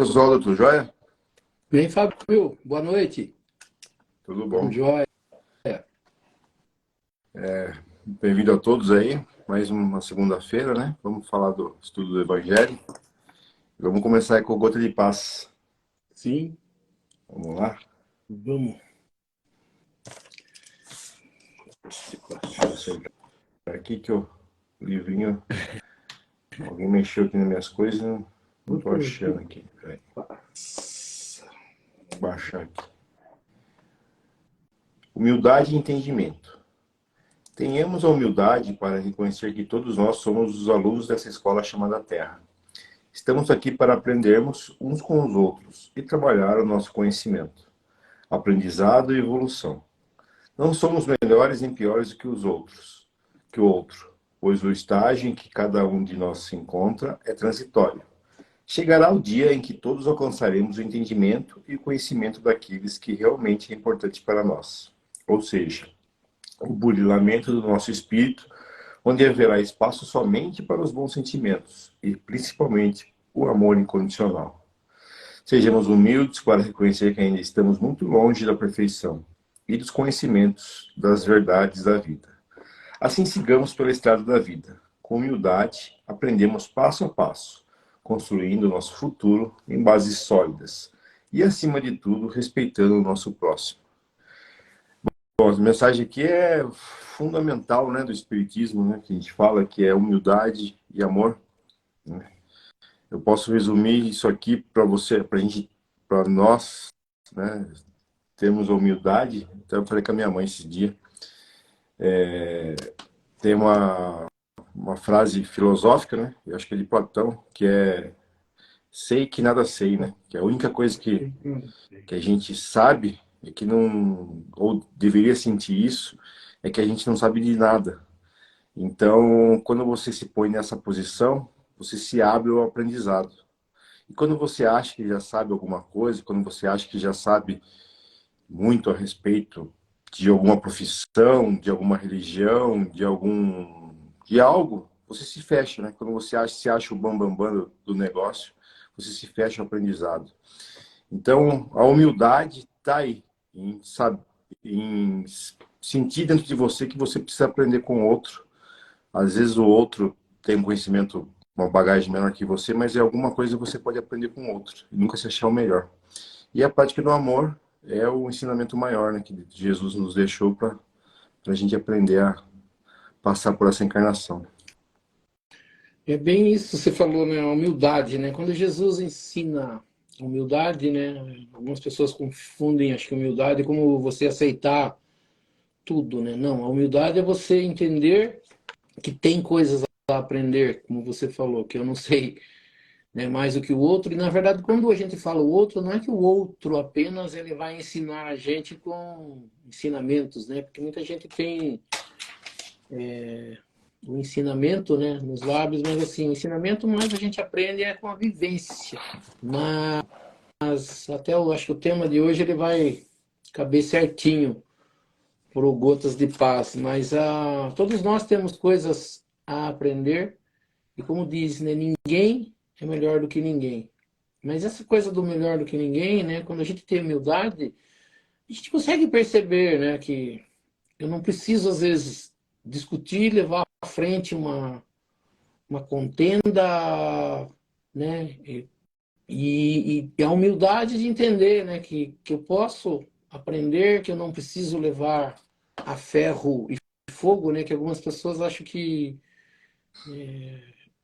Oswaldo, tudo jóia? Bem, Fábio, boa noite. Tudo Tudo bom? jóia. Bem-vindo a todos aí. Mais uma segunda-feira, né? Vamos falar do estudo do Evangelho. Vamos começar aí com o Gota de Paz. Sim, Vamos lá? vamos. Deixa eu acertar aqui que o livrinho... Alguém mexeu aqui nas minhas coisas, não tô achando aqui. Peraí. Vou baixar aqui. Humildade e entendimento. Tenhamos a humildade para reconhecer que todos nós somos os alunos dessa escola chamada Terra. Estamos aqui para aprendermos uns com os outros e trabalhar o nosso conhecimento, aprendizado e evolução. Não somos melhores nem piores do que os outros, que o outro, pois o estágio em que cada um de nós se encontra é transitório. Chegará o dia em que todos alcançaremos o entendimento e o conhecimento daqueles que realmente é importante para nós. Ou seja, o burilamento do nosso espírito, onde haverá espaço somente para os bons sentimentos e principalmente o amor incondicional. Sejamos humildes para reconhecer que ainda estamos muito longe da perfeição e dos conhecimentos das verdades da vida. Assim sigamos pela estrada da vida. Com humildade, aprendemos passo a passo, construindo o nosso futuro em bases sólidas e, acima de tudo, respeitando o nosso próximo. Bom, a mensagem aqui é fundamental, né, do Espiritismo, né, que a gente fala que é humildade e amor, né? Eu posso resumir isso aqui para você, para nós, né, termos a humildade. Então eu falei com a minha mãe esse dia. Tem uma frase filosófica, né? Eu acho que é de Platão, que é sei que nada sei, né? Que a única coisa que a gente sabe é que não, ou deveria sentir isso, é que a gente não sabe de nada. Então, quando você se põe nessa posição, você se abre ao aprendizado. E quando você acha que já sabe alguma coisa, quando você acha que já sabe muito a respeito de alguma profissão, de alguma religião, de algo, você se fecha, né? Quando você se acha o bambambam do negócio, você se fecha ao aprendizado. Então, a humildade está aí, em sentir dentro de você que você precisa aprender com o outro. Às vezes o outro tem um conhecimento, uma bagagem menor que você, mas é alguma coisa que você pode aprender com o outro, e nunca se achar o melhor. E a prática do amor é o ensinamento maior, né, que Jesus nos deixou para a gente aprender a passar por essa encarnação. É bem isso que você falou, né? A humildade, né? Quando Jesus ensina humildade, né? Algumas pessoas confundem, acho que humildade como você aceitar tudo, né? Não, a humildade é você entender que tem coisas a aprender, como você falou, que eu não sei, né, mais do que o outro. E na verdade, quando a gente fala o outro, não é que o outro apenas ele vai ensinar a gente com ensinamentos, né? Porque muita gente tem o ensinamento, né, nos lábios, mas assim, o ensinamento mais a gente aprende é com a vivência. Mas até eu acho que o tema de hoje ele vai caber certinho para o Gotas de Paz. Mas todos nós temos coisas a aprender e como diz, né, ninguém é melhor do que ninguém. Mas essa coisa do melhor do que ninguém, né, quando a gente tem humildade, a gente consegue perceber, né, que eu não preciso às vezes discutir, levar à frente uma contenda, né? E a humildade de entender, né? Que eu posso aprender, que eu não preciso levar a ferro e fogo, né? Que algumas pessoas acham que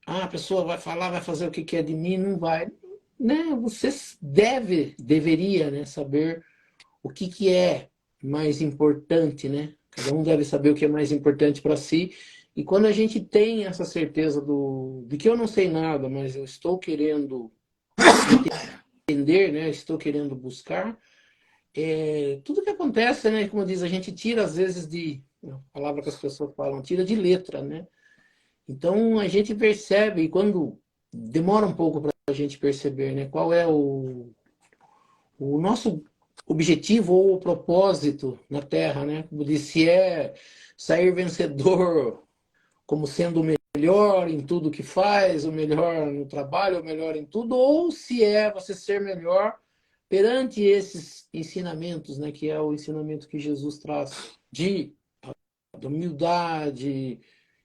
a pessoa vai falar, vai fazer o que quer de mim, não vai. Né? Você deveria, né? Saber o que é mais importante, né? Cada um deve saber o que é mais importante para si. E quando a gente tem essa certeza de que eu não sei nada, mas eu estou querendo entender, né? Estou querendo buscar, tudo que acontece, né? Como diz, a gente tira às vezes a palavra que as pessoas falam, tira de letra, né? Então a gente percebe, e quando demora um pouco para a gente perceber, né? Qual é o nosso objetivo ou o propósito na Terra, né? Como disse, é sair vencedor como sendo o melhor em tudo que faz, o melhor no trabalho, o melhor em tudo, ou se é você ser melhor perante esses ensinamentos, né, que é o ensinamento que Jesus traz de humildade,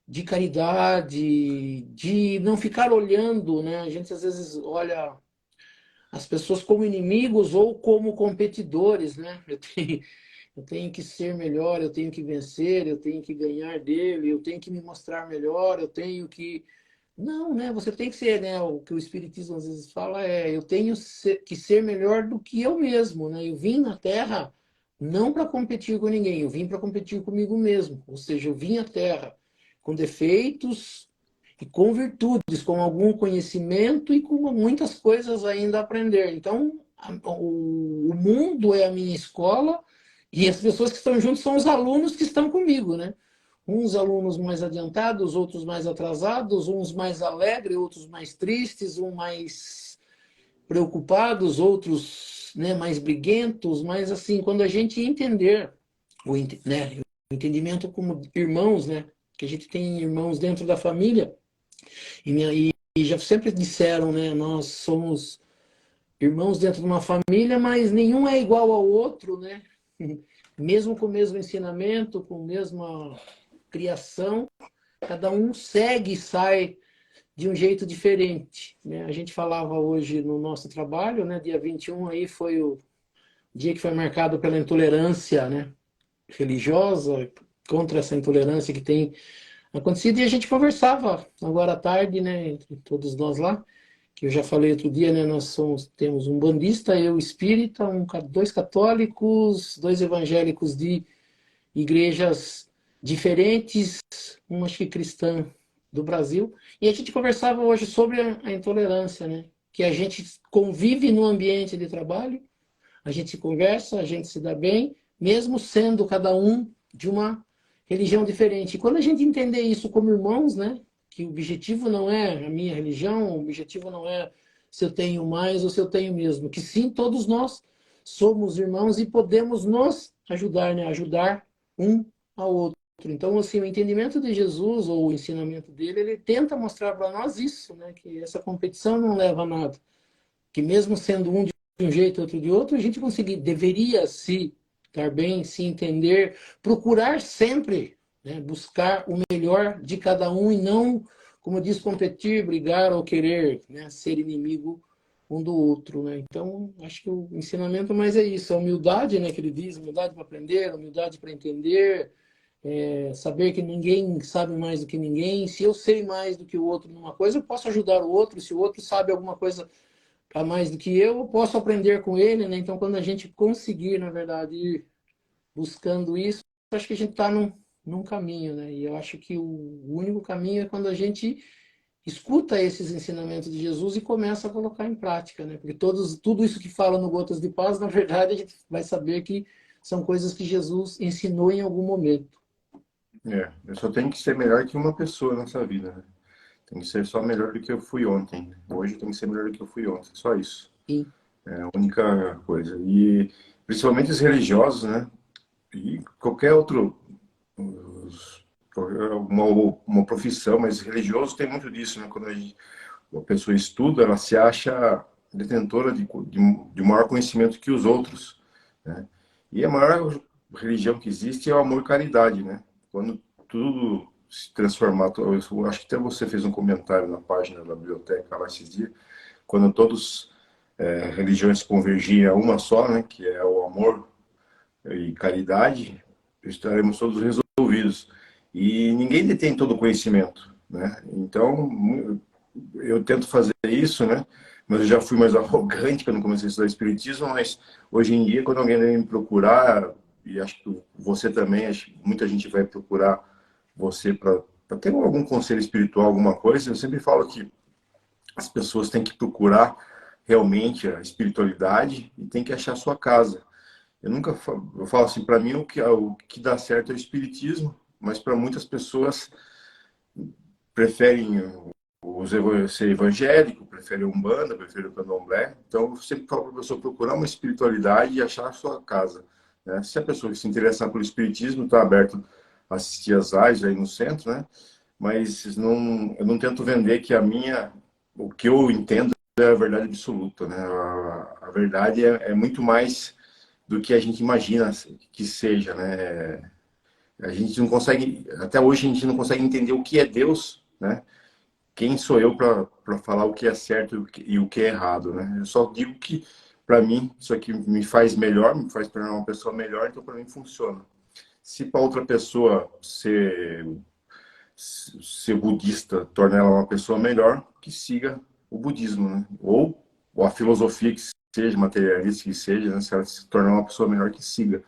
de caridade, de não ficar olhando, né? A gente às vezes olha as pessoas como inimigos ou como competidores, né? Eu tenho que ser melhor, eu tenho que vencer, eu tenho que ganhar dele, eu tenho que me mostrar melhor, eu tenho que... Não, né? Você tem que ser, né? O que o Espiritismo às vezes fala é, eu tenho que ser melhor do que eu mesmo, né? Eu vim na Terra não para competir com ninguém, eu vim para competir comigo mesmo. Ou seja, eu vim à Terra com defeitos e com virtudes, com algum conhecimento e com muitas coisas ainda a aprender. Então, o mundo é a minha escola e as pessoas que estão juntos são os alunos que estão comigo, né? Uns alunos mais adiantados, outros mais atrasados, uns mais alegres, outros mais tristes, uns mais preocupados, outros, né, mais briguentos, mas assim, quando a gente entender né, o entendimento como irmãos, né, que a gente tem irmãos dentro da família, e já sempre disseram, né, nós somos irmãos dentro de uma família, mas nenhum é igual ao outro, né? Mesmo com o mesmo ensinamento, com a mesma criação, cada um segue e sai de um jeito diferente, né? A gente falava hoje no nosso trabalho, né? Dia 21 aí foi o dia que foi marcado pela intolerância, né? Religiosa, contra essa intolerância que tem acontecido, e a gente conversava agora à tarde, né? Entre todos nós lá, que eu já falei outro dia, né? Temos um bandista, eu espírita, dois católicos, dois evangélicos de igrejas diferentes, uma acho que cristã do Brasil, e a gente conversava hoje sobre a intolerância, né? Que a gente convive no ambiente de trabalho, a gente conversa, a gente se dá bem, mesmo sendo cada um de uma religião diferente. E quando a gente entender isso como irmãos, né? Que o objetivo não é a minha religião, o objetivo não é se eu tenho mais ou se eu tenho mesmo, que sim, todos nós somos irmãos e podemos nos ajudar, né? Ajudar um ao outro. Então, assim, o entendimento de Jesus ou o ensinamento dele, ele tenta mostrar para nós isso, né? Que essa competição não leva a nada. Que mesmo sendo um de um jeito, outro de outro, a gente conseguir, deveria se estar bem, se entender, procurar sempre, né? Buscar o melhor de cada um e não, como diz, competir, brigar ou querer, né? Ser inimigo um do outro, né? Então, acho que o ensinamento mais é isso, a humildade, né, que ele diz, humildade para aprender, humildade para entender, saber que ninguém sabe mais do que ninguém. Se eu sei mais do que o outro numa coisa, eu posso ajudar o outro. Se o outro sabe alguma coisa a mais do que eu posso aprender com ele, né? Então, quando a gente conseguir, na verdade, ir buscando isso, acho que a gente está num caminho, né? E eu acho que o único caminho é quando a gente escuta esses ensinamentos de Jesus e começa a colocar em prática, né? Porque tudo isso que fala no Gotas de Paz, na verdade, a gente vai saber que são coisas que Jesus ensinou em algum momento. Eu só tenho que ser melhor que uma pessoa nessa vida, né? Tem que ser só melhor do que eu fui ontem. Hoje tem que ser melhor do que eu fui ontem. Só isso. Sim. É a única coisa. E principalmente os religiosos, né? E qualquer outro, uma profissão, mas religioso tem muito disso, né? Quando a pessoa estuda, ela se acha detentora de maior conhecimento que os outros, né? E a maior religião que existe é o amor e caridade, né? Quando tudo se transformar, eu acho que até você fez um comentário na página da biblioteca lá esses dias, quando todas religiões convergirem a uma só, né? Que é o amor e caridade, estaremos todos resolvidos. E ninguém detém todo o conhecimento, né? Então, eu tento fazer isso, né? Mas eu já fui mais arrogante quando comecei a estudar espiritismo, mas hoje em dia, quando alguém vem me procurar, e acho que você também, acho que muita gente vai procurar você para ter algum conselho espiritual, alguma coisa, eu sempre falo que as pessoas têm que procurar realmente a espiritualidade e têm que achar a sua casa. Eu falo assim, para mim o que dá certo é o espiritismo, mas para muitas pessoas preferem ser evangélico, preferem umbanda, preferem o candomblé. Então, eu sempre falo para a pessoa procurar uma espiritualidade e achar a sua casa, né? Se a pessoa se interessar pelo espiritismo, está aberto a assistir às lives aí no centro, né? mas não, eu não tento vender que o que eu entendo é a verdade absoluta, né? A verdade é muito mais do que a gente imagina que seja, né? A gente não consegue, até hoje a gente não consegue entender o que é Deus, né? Quem sou eu para falar o que é certo e o que é errado, né? Eu só digo que, para mim, isso aqui me faz melhor, me faz tornar uma pessoa melhor, então para mim funciona. Se para outra pessoa ser budista torna ela uma pessoa melhor, que siga o budismo, né? Ou a filosofia que seja, materialista que seja, né? Se ela se tornar uma pessoa melhor, que siga.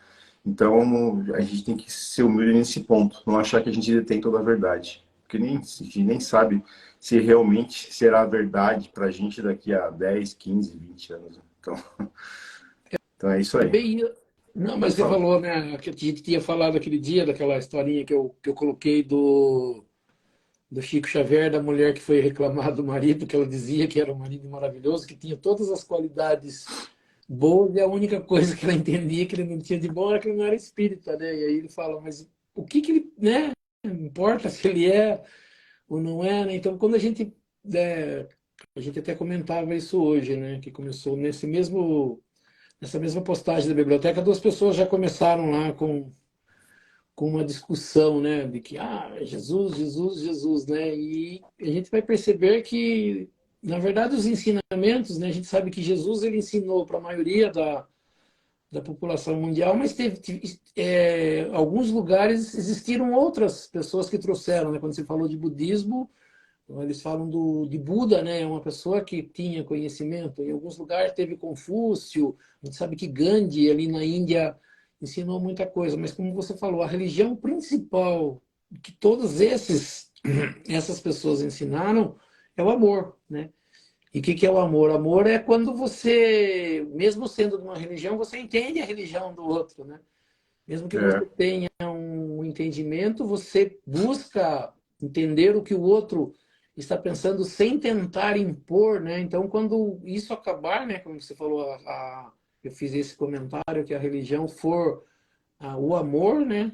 Então, a gente tem que ser humilde nesse ponto, não achar que a gente detém toda a verdade. Porque a gente nem sabe se realmente será a verdade para a gente daqui a 10, 15, 20 anos. Então é isso É aí. bem. Não, mas Pode você falar. falou, né, que a gente tinha falado aquele dia, daquela historinha que eu coloquei do Chico Xavier, da mulher que foi reclamar do marido, que ela dizia que era um marido maravilhoso, que tinha todas as qualidades boas, e a única coisa que ela entendia que ele não tinha de bom era que ele não era espírita, né? E aí ele fala, mas o que que ele, né? Não importa se ele é ou não é, né? Então, quando a gente até comentava isso hoje, né? Que começou nessa mesma postagem da biblioteca, duas pessoas já começaram lá com uma discussão, né, de que Jesus, Jesus, Jesus, né? E a gente vai perceber que, na verdade, os ensinamentos, né, a gente sabe que Jesus ele ensinou para a maioria da população mundial, mas alguns lugares existiram outras pessoas que trouxeram, né? Quando você falou de budismo, eles falam de Buda, né? Uma pessoa que tinha conhecimento. Em alguns lugares teve Confúcio, a gente sabe que Gandhi, ali na Índia, ensinou muita coisa. Mas como você falou, a religião principal que todos essas pessoas ensinaram é o amor, né? E o que é o amor? Amor é quando você, mesmo sendo de uma religião, você entende a religião do outro, né? Mesmo que você É, tenha um entendimento, você busca entender o que o outro está pensando sem tentar impor, né? Então, quando isso acabar, né, como você falou, eu fiz esse comentário que a religião for o amor, né,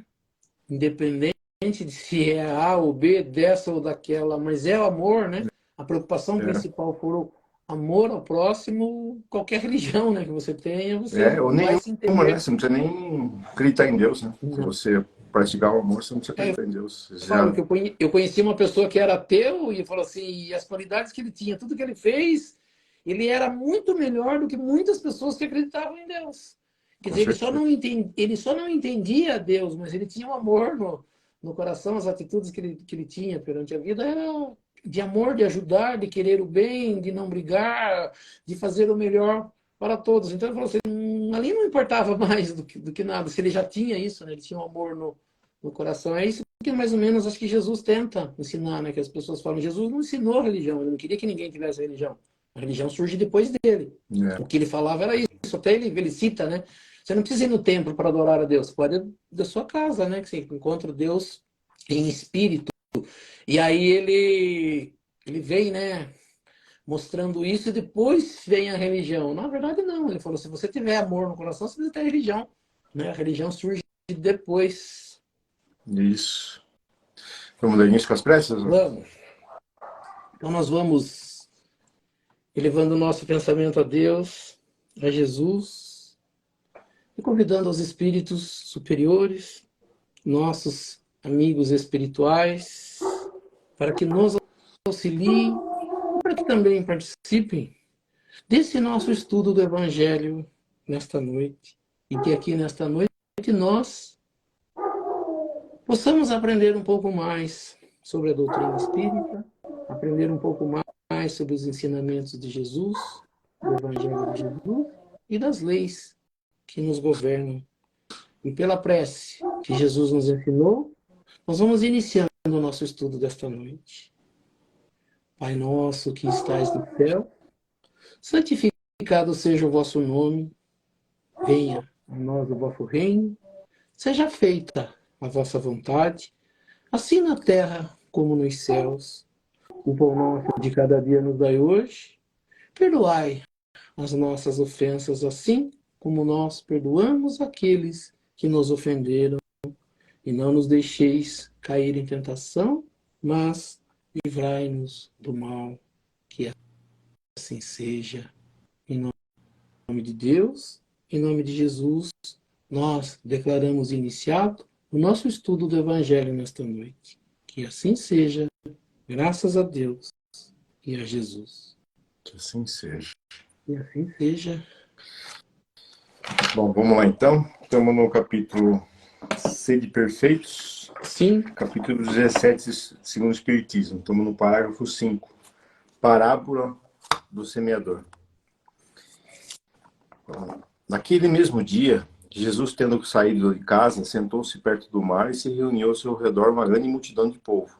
independente de se é A ou B, dessa ou daquela, mas é o amor, né? A preocupação é. principal for o amor ao próximo, qualquer religião, né, que você tenha, você Ou vai nenhuma, se né? entender. Você não precisa nem acreditar em Deus, né? Se Não. você praticar o amor, você não precisa É, acreditar em Deus. Você eu falo já... que eu conheci uma pessoa que era ateu e falou assim, e as qualidades que ele tinha, tudo que ele fez, ele era muito melhor do que muitas pessoas que acreditavam em Deus. Quer Com dizer, certeza. ele só não entendia Deus, mas ele tinha um amor no coração, as atitudes que ele tinha perante a vida eram de amor, de ajudar, de querer o bem, de não brigar, de fazer o melhor para todos. Então ele falou assim, ali não importava mais do que nada, se ele já tinha isso, né? Ele tinha um amor no coração. É isso que mais ou menos acho que Jesus tenta ensinar, né? Que as pessoas falam, Jesus não ensinou a religião, ele não queria que ninguém tivesse religião. A religião surge depois dele. É, O que ele falava era isso. Até ele cita, né? Você não precisa ir no templo para adorar a Deus, você pode ir da sua casa, né? Que você encontra Deus em espírito. E aí ele vem, né? Mostrando isso e depois vem a religião. Na verdade, não. Ele falou: se você tiver amor no coração, você precisa ter religião. Né? A religião surge depois. isso. Vamos dar início com as preces? Vamos. Então, nós vamos elevando o nosso pensamento a Deus, a Jesus, e convidando os espíritos superiores, nossos amigos espirituais, para que nos auxiliem, para que também participem desse nosso estudo do Evangelho nesta noite. E que aqui nesta noite nós possamos aprender um pouco mais sobre a doutrina espírita, aprender um pouco mais sobre os ensinamentos de Jesus, do Evangelho de Jesus e das leis que nos governam. E pela prece que Jesus nos ensinou, nós vamos iniciando o nosso estudo desta noite. Pai nosso que estais no céu, santificado seja o vosso nome, venha a nós o vosso reino, seja feita a vossa vontade, assim na terra como nos céus. O pão nosso de cada dia nos dai hoje. Perdoai as nossas ofensas, assim como nós perdoamos aqueles que nos ofenderam. E não nos deixeis cair em tentação, mas livrai-nos do mal, que assim seja. Em nome de Deus, em nome de Jesus, nós declaramos iniciado o nosso estudo do Evangelho nesta noite. Que assim seja, graças a Deus e a Jesus. Que assim seja. Que assim seja. Bom, vamos lá então. Estamos no capítulo Sede Perfeitos, Sim, capítulo 17, segundo o Espiritismo. Estamos no parágrafo 5. Parábola do semeador. Naquele mesmo dia, Jesus, tendo saído de casa, sentou-se perto do mar e se reuniu ao seu redor uma grande multidão de povo.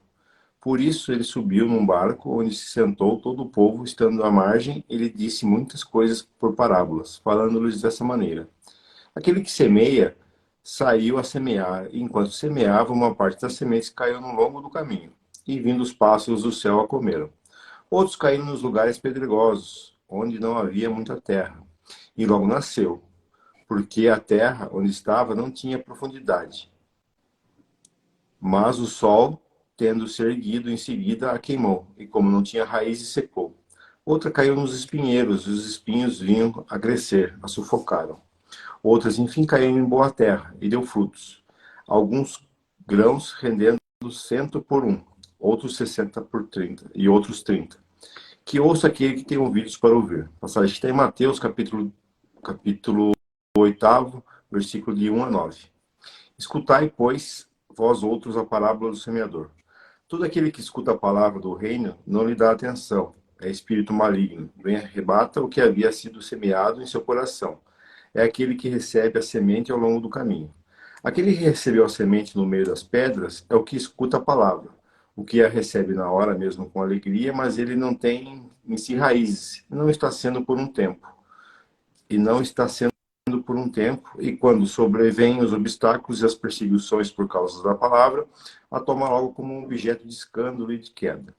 Por isso ele subiu num barco, onde se sentou todo o povo, estando à margem, ele disse muitas coisas por parábolas, falando-lhes dessa maneira. Aquele que semeia saiu a semear, e enquanto semeava, uma parte das sementes caiu no longo do caminho, e vindo os pássaros do céu a comeram. Outros caíram nos lugares pedregosos, onde não havia muita terra, e logo nasceu, porque a terra onde estava não tinha profundidade. Mas o sol, tendo se erguido em seguida, a queimou, e como não tinha raízes, secou. Outra caiu nos espinheiros, e os espinhos vinham a crescer, a sufocaram. Outras, enfim, caíram em boa terra, e deu frutos. Alguns grãos rendendo 100 por um, outros 60 por 30, e outros 30. Que ouça aquele que tem ouvidos para ouvir. A passagem está em Mateus, capítulo 8, versículo de 1 a 9. Escutai, pois, vós outros a parábola do semeador. Todo aquele que escuta a palavra do reino não lhe dá atenção. É espírito maligno. Vem arrebata o que havia sido semeado em seu coração. É aquele que recebe a semente ao longo do caminho. Aquele que recebeu a semente no meio das pedras é o que escuta a palavra. O que a recebe na hora mesmo com alegria, mas ele não tem em si raízes. Não está sendo por um tempo. E não está sendo por um tempo, e quando sobrevêm os obstáculos e as perseguições por causa da palavra, a toma logo como um objeto de escândalo e de queda.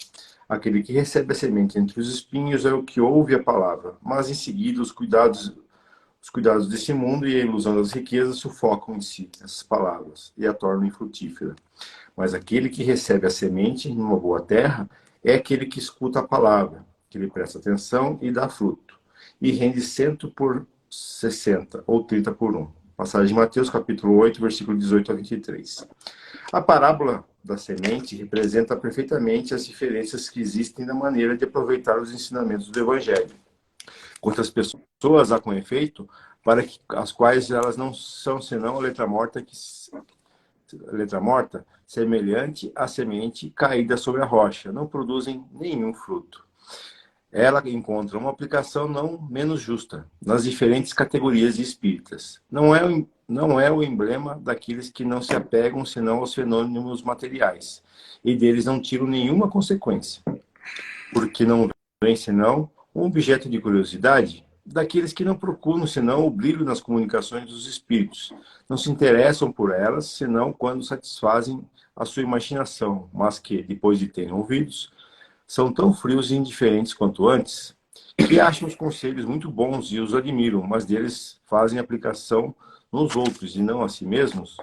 Aquele que recebe a semente entre os espinhos é o que ouve a palavra, mas em seguida os cuidados desse mundo e a ilusão das riquezas sufocam em si essas palavras e a tornam infrutífera. Mas aquele que recebe a semente numa boa terra é aquele que escuta a palavra, que lhe presta atenção e dá fruto, e rende 100 por 60 ou 30 por um. Passagem de Mateus, capítulo 8, versículo 18 a 23. A parábola da semente representa perfeitamente as diferenças que existem na maneira de aproveitar os ensinamentos do Evangelho. Quantas pessoas há com efeito, para que, as quais elas não são senão a letra morta, semelhante à semente caída sobre a rocha, não produzem nenhum fruto. Ela encontra uma aplicação não menos justa nas diferentes categorias de espíritas. Não é o emblema daqueles que não se apegam senão aos fenômenos materiais, e deles não tiram nenhuma consequência, porque não vem senão um objeto de curiosidade daqueles que não procuram senão o brilho nas comunicações dos espíritos. Não se interessam por elas senão quando satisfazem a sua imaginação, mas que, depois de terem ouvidos, são tão frios e indiferentes quanto antes, que acham os conselhos muito bons e os admiram, mas deles fazem aplicação nos outros e não a si mesmos,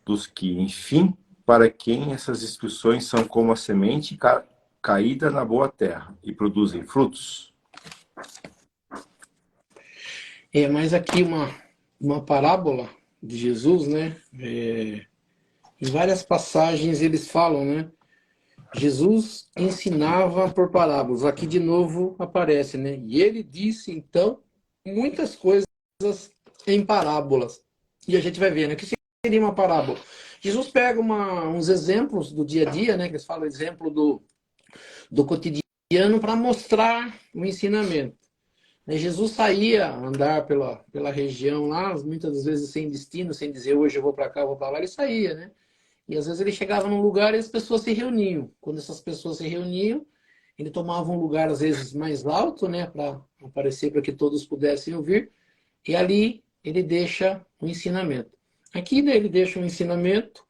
dos que, enfim, para quem essas instruções são como a semente caída na boa terra e produzem frutos. Mas aqui uma parábola de Jesus, né? Em várias passagens eles falam, né? Jesus ensinava por parábolas. Aqui de novo aparece, né? E ele disse, então, muitas coisas em parábolas. E a gente vai ver, né? O que seria uma parábola? Jesus pega uns exemplos do dia a dia, né? Que eles falam exemplo do cotidiano para mostrar o ensinamento. Jesus saía a andar pela região lá, muitas das vezes sem destino, sem dizer hoje eu vou para cá, eu vou para lá, ele saía, né? E às vezes ele chegava num lugar e as pessoas se reuniam. Quando essas pessoas se reuniam, ele tomava um lugar às vezes mais alto, né, para aparecer para que todos pudessem ouvir, e ali ele deixa o ensinamento. Aqui, né, ele deixa um ensinamento.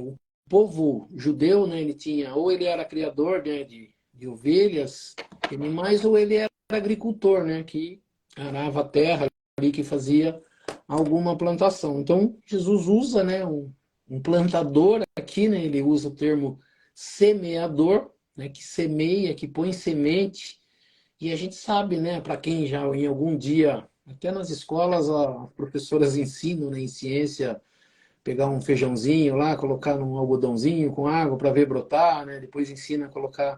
O povo judeu, né, ele tinha, ou ele era criador, né, de ovelhas, de animais, ou ele era agricultor, né, que arava a terra ali, que fazia alguma plantação. Então, Jesus usa, né, um plantador aqui, né, ele usa o termo semeador, né, que semeia, que põe semente. E a gente sabe, né, para quem já em algum dia, até nas escolas, as professoras ensinam, né, em ciência, pegar um feijãozinho lá, colocar num algodãozinho com água para ver brotar, né? Depois ensina a colocar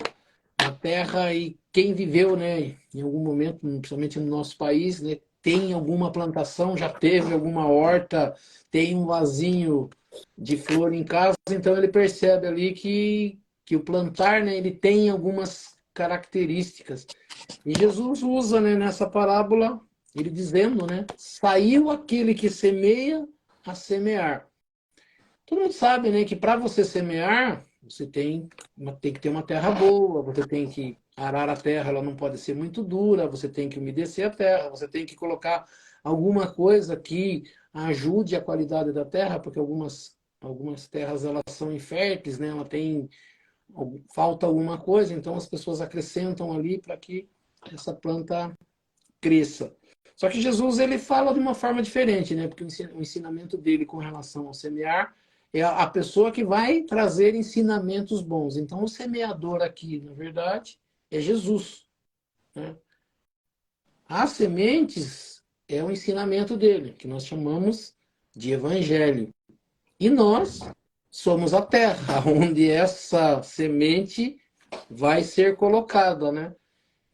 na terra e quem viveu, né, em algum momento, principalmente no nosso país, né, tem alguma plantação, já teve alguma horta, tem um vasinho de flor em casa, então ele percebe ali que o plantar, né, ele tem algumas características. E Jesus usa, né, nessa parábola, ele dizendo, né, saiu aquele que semeia a semear. Todo mundo sabe, né, que para você semear, você tem que ter uma terra boa, você tem que arar a terra, ela não pode ser muito dura, você tem que umedecer a terra, você tem que colocar alguma coisa que ajude a qualidade da terra, porque algumas terras elas são inférteis, né, ela tem falta alguma coisa, então as pessoas acrescentam ali para que essa planta cresça. Só que Jesus ele fala de uma forma diferente, né? Porque o ensinamento dele com relação ao semear é a pessoa que vai trazer ensinamentos bons. Então, o semeador aqui, na verdade, é Jesus, né? As sementes é o ensinamento dele, que nós chamamos de evangelho. E nós somos a terra onde essa semente vai ser colocada, né?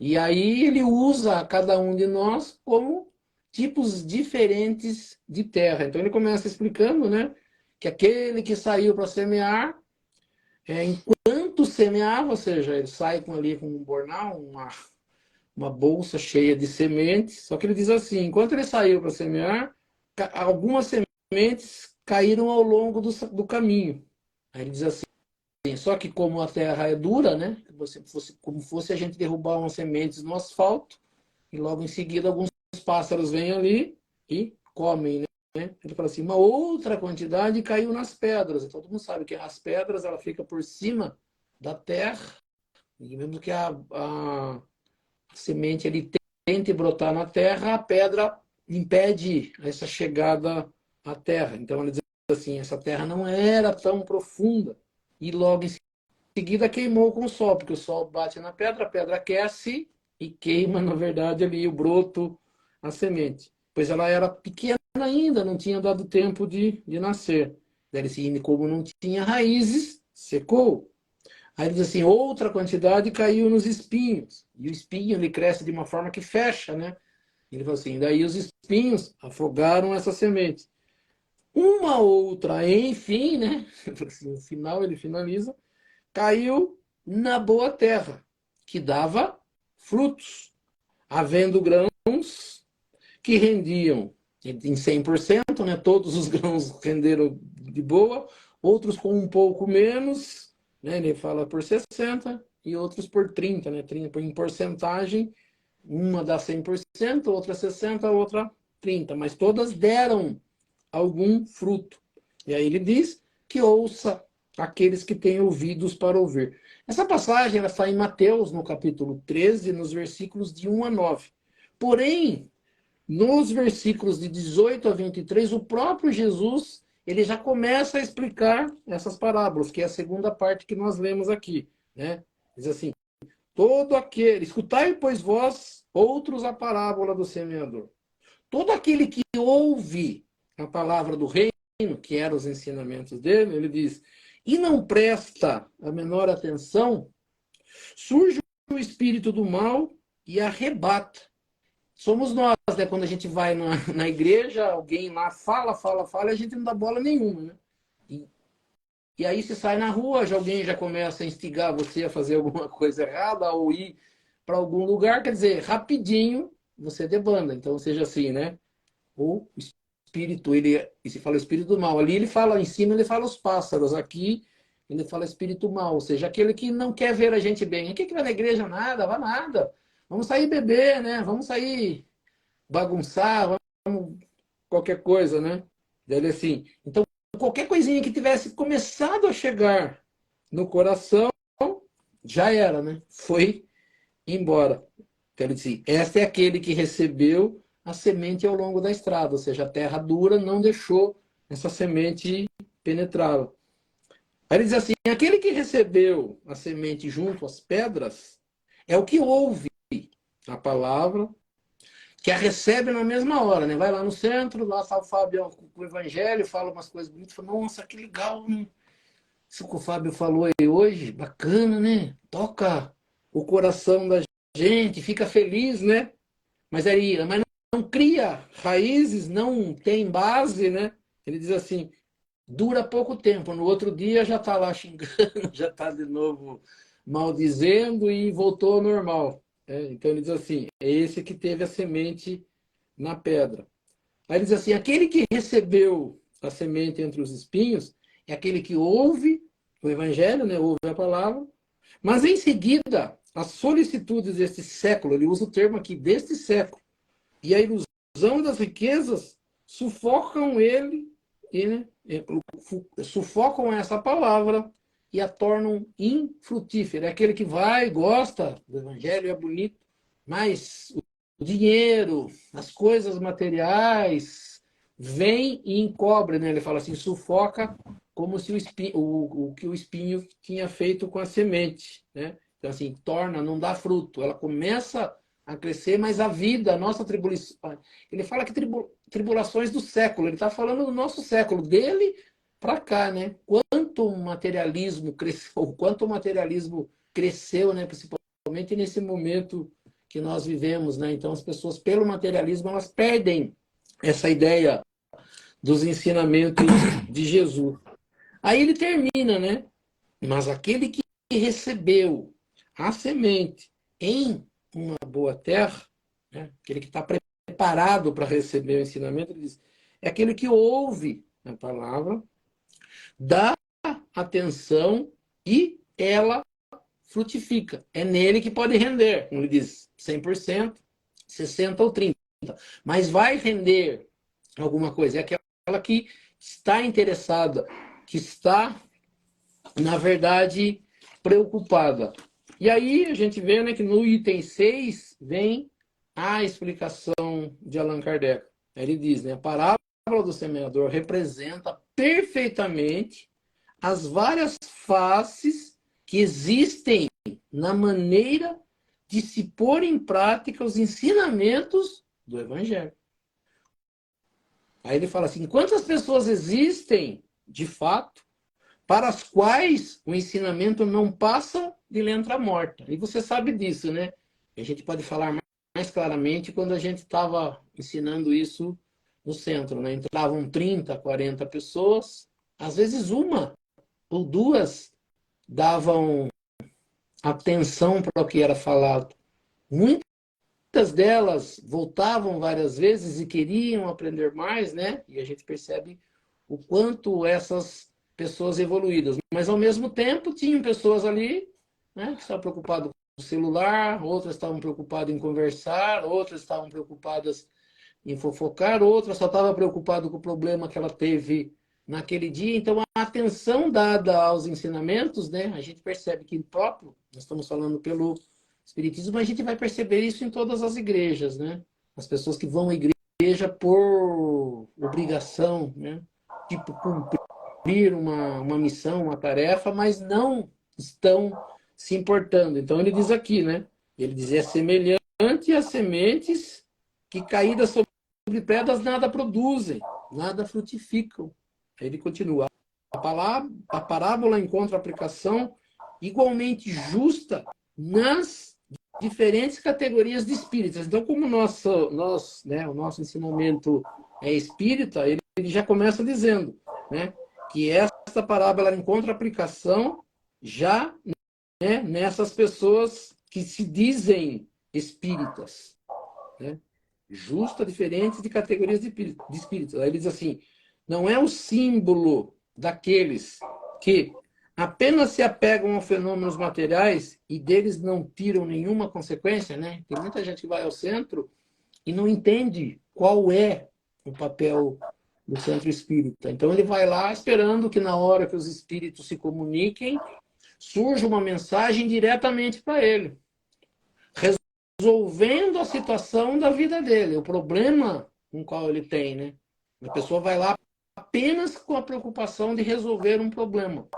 E aí ele usa cada um de nós como tipos diferentes de terra. Então ele começa explicando, né, que aquele que saiu para semear, enquanto semeava, ou seja, ele sai com um bornal, uma bolsa cheia de sementes, só que ele diz assim, enquanto ele saiu para semear, algumas sementes caíram ao longo do caminho. Aí ele diz assim, só que como a terra é dura, né, como fosse a gente derrubar umas sementes no asfalto, e logo em seguida alguns pássaros vêm ali e comem, né? Ele fala assim, uma outra quantidade caiu nas pedras. Então todo mundo sabe que as pedras ela fica por cima da terra, e mesmo que a semente ele tente brotar na terra, a pedra impede essa chegada à terra. Então ele diz assim, essa terra não era tão profunda. E logo em seguida queimou com o sol, porque o sol bate na pedra, a pedra aquece e queima, na verdade, ali o broto, a semente. Pois ela era pequena ainda, não tinha dado tempo de nascer. Daí, como não tinha raízes, secou. Aí ele diz assim, outra quantidade caiu nos espinhos. E o espinho ele cresce de uma forma que fecha, né? Ele falou assim, daí os espinhos afogaram essa semente. Uma outra, enfim, né? No final ele finaliza, caiu na boa terra, que dava frutos, havendo grãos que rendiam em 100%, né? Todos os grãos renderam de boa, outros com um pouco menos, né? Ele fala por 60% e outros por 30%, né? 30% em porcentagem, uma dá 100%, outra 60%, outra 30%, mas todas deram algum fruto. E aí ele diz que ouça aqueles que têm ouvidos para ouvir. Essa passagem ela está em Mateus, no capítulo 13, nos versículos de 1 a 9. Porém, nos versículos de 18 a 23, o próprio Jesus ele já começa a explicar essas parábolas, que é a segunda parte que nós lemos aqui. Né? Diz assim, todo aquele, escutai, pois vós, outros a parábola do semeador. Todo aquele que ouve a palavra do reino, que eram os ensinamentos dele, ele diz, e não presta a menor atenção, surge o espírito do mal e arrebata. Somos nós, né? Quando a gente vai na igreja, alguém lá fala, e a gente não dá bola nenhuma, né? E aí você sai na rua, alguém já começa a instigar você a fazer alguma coisa errada ou ir para algum lugar, quer dizer, rapidinho você debanda. Então, seja assim, né? O espírito, e se fala espírito do mal, ali ele fala, em cima ele fala os pássaros, aqui ele fala espírito mal, ou seja, aquele que não quer ver a gente bem. Aqui que vai na igreja? Nada, vai nada. Vamos sair beber, né? Vamos sair bagunçar, vamos qualquer coisa, né? Dele assim. Então, qualquer coisinha que tivesse começado a chegar no coração, já era, né? Foi embora. Então ele disse, este é aquele que recebeu a semente ao longo da estrada, ou seja, a terra dura não deixou essa semente penetrar. Aí ele diz assim, aquele que recebeu a semente junto às pedras é o que ouve a palavra, que a recebe na mesma hora, né? Vai lá no centro, lá está o Fábio com o evangelho, fala umas coisas bonitas, fala, nossa, que legal, né? Isso que o Fábio falou aí hoje, bacana, né? Toca o coração da gente, fica feliz, né? Mas não cria raízes, não tem base, né? Ele diz assim, dura pouco tempo, no outro dia já está lá xingando, já está de novo maldizendo e voltou ao normal. Então ele diz assim, é esse que teve a semente na pedra. Aí ele diz assim, aquele que recebeu a semente entre os espinhos é aquele que ouve o evangelho, né? Ouve a palavra, mas em seguida as solicitudes deste século, ele usa o termo aqui, deste século, e a ilusão das riquezas sufocam ele, né, sufocam essa palavra e a tornam infrutífera. É aquele que vai, gosta do evangelho, é bonito, mas o dinheiro, as coisas materiais, vem e encobre, né? Ele fala assim, sufoca como se o que o espinho tinha feito com a semente, né? Então, assim, torna, não dá fruto. Ela começa a crescer, mas a vida, a nossa tribulação. Ele fala que tribulações do século, ele está falando do nosso século, dele para cá, né? Quanto o materialismo cresceu, quanto o materialismo cresceu, né? Principalmente nesse momento que nós vivemos, né? Então as pessoas, pelo materialismo, elas perdem essa ideia dos ensinamentos de Jesus. Aí ele termina, né? Mas aquele que recebeu a semente em uma boa terra, né? Aquele que está preparado para receber o ensinamento, ele diz, é aquele que ouve a palavra, dá atenção e ela frutifica. É nele que pode render. Ele diz 100%, 60% ou 30%. Mas vai render alguma coisa. É aquela que está interessada, que está, na verdade, preocupada. E aí a gente vê, né, que no item 6 vem a explicação de Allan Kardec. Ele diz, né, a parábola do semeador representa perfeitamente as várias faces que existem na maneira de se pôr em prática os ensinamentos do Evangelho. Aí ele fala assim, quantas pessoas existem, de fato, para as quais o ensinamento não passa de letra morta. E você sabe disso, né? A gente pode falar mais claramente quando a gente estava ensinando isso no centro, né? Entravam 30, 40 pessoas, às vezes uma ou duas davam atenção para o que era falado. Muitas delas voltavam várias vezes e queriam aprender mais, né? E a gente percebe o quanto essas pessoas evoluídas. Mas, ao mesmo tempo, tinham pessoas ali, né, que estavam preocupadas com o celular, outras estavam preocupadas em conversar, outras estavam preocupadas em fofocar, outra só estava preocupada com o problema que ela teve naquele dia. Então, a atenção dada aos ensinamentos, né, a gente percebe que próprio, nós estamos falando pelo Espiritismo, mas a gente vai perceber isso em todas as igrejas, né? As pessoas que vão à igreja por obrigação, né? Tipo, cumprir uma missão, uma tarefa, mas não estão se importando. Então ele diz aqui, né? Ele diz, é semelhante às sementes que caídas sobre pedras nada produzem, nada frutificam. Aí ele continua, a parábola encontra aplicação igualmente justa nas diferentes categorias de espíritas. Então, como o nosso ensinamento é espírita, ele já começa dizendo, né, que essa parábola encontra aplicação já, né, nessas pessoas que se dizem espíritas, né? Justa, diferentes de categorias de espíritos. Aí ele diz assim, não é o símbolo daqueles que apenas se apegam a fenômenos materiais e deles não tiram nenhuma consequência, né? Tem muita gente que vai ao centro e não entende qual é o papel do centro espírita. Então ele vai lá esperando que na hora que os espíritos se comuniquem, surja uma mensagem diretamente para ele, resolvendo a situação da vida dele, o problema com o qual ele tem, né? A pessoa vai lá apenas com a preocupação de resolver um problema.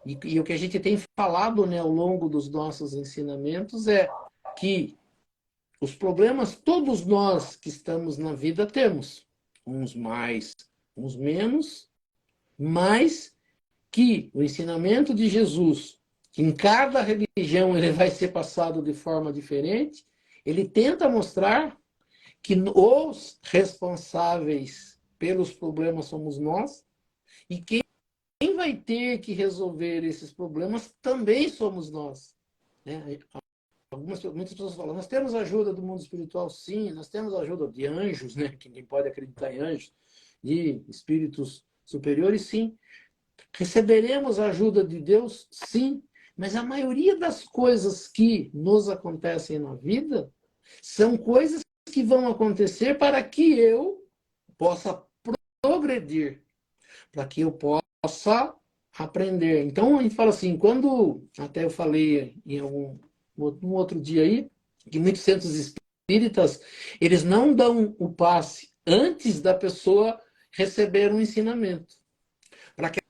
E o que a gente tem falado, né, ao longo dos nossos ensinamentos é que os problemas todos nós que estamos na vida temos. Uns mais, uns menos, mas que o ensinamento de Jesus, que em cada religião ele vai ser passado de forma diferente, ele tenta mostrar que os responsáveis pelos problemas somos nós e quem vai ter que resolver esses problemas também somos nós. Né? Muitas pessoas falam, nós temos ajuda do mundo espiritual, sim, nós temos ajuda de anjos, né? Que ninguém pode acreditar em anjos, de espíritos superiores, sim. Receberemos a ajuda de Deus, sim, mas a maioria das coisas que nos acontecem na vida são coisas que vão acontecer para que eu possa progredir, para que eu possa aprender. Então, a gente fala assim, quando, até eu falei em um outro dia aí, que muitos centros espíritas, eles não dão o passe antes da pessoa receber um ensinamento. Para que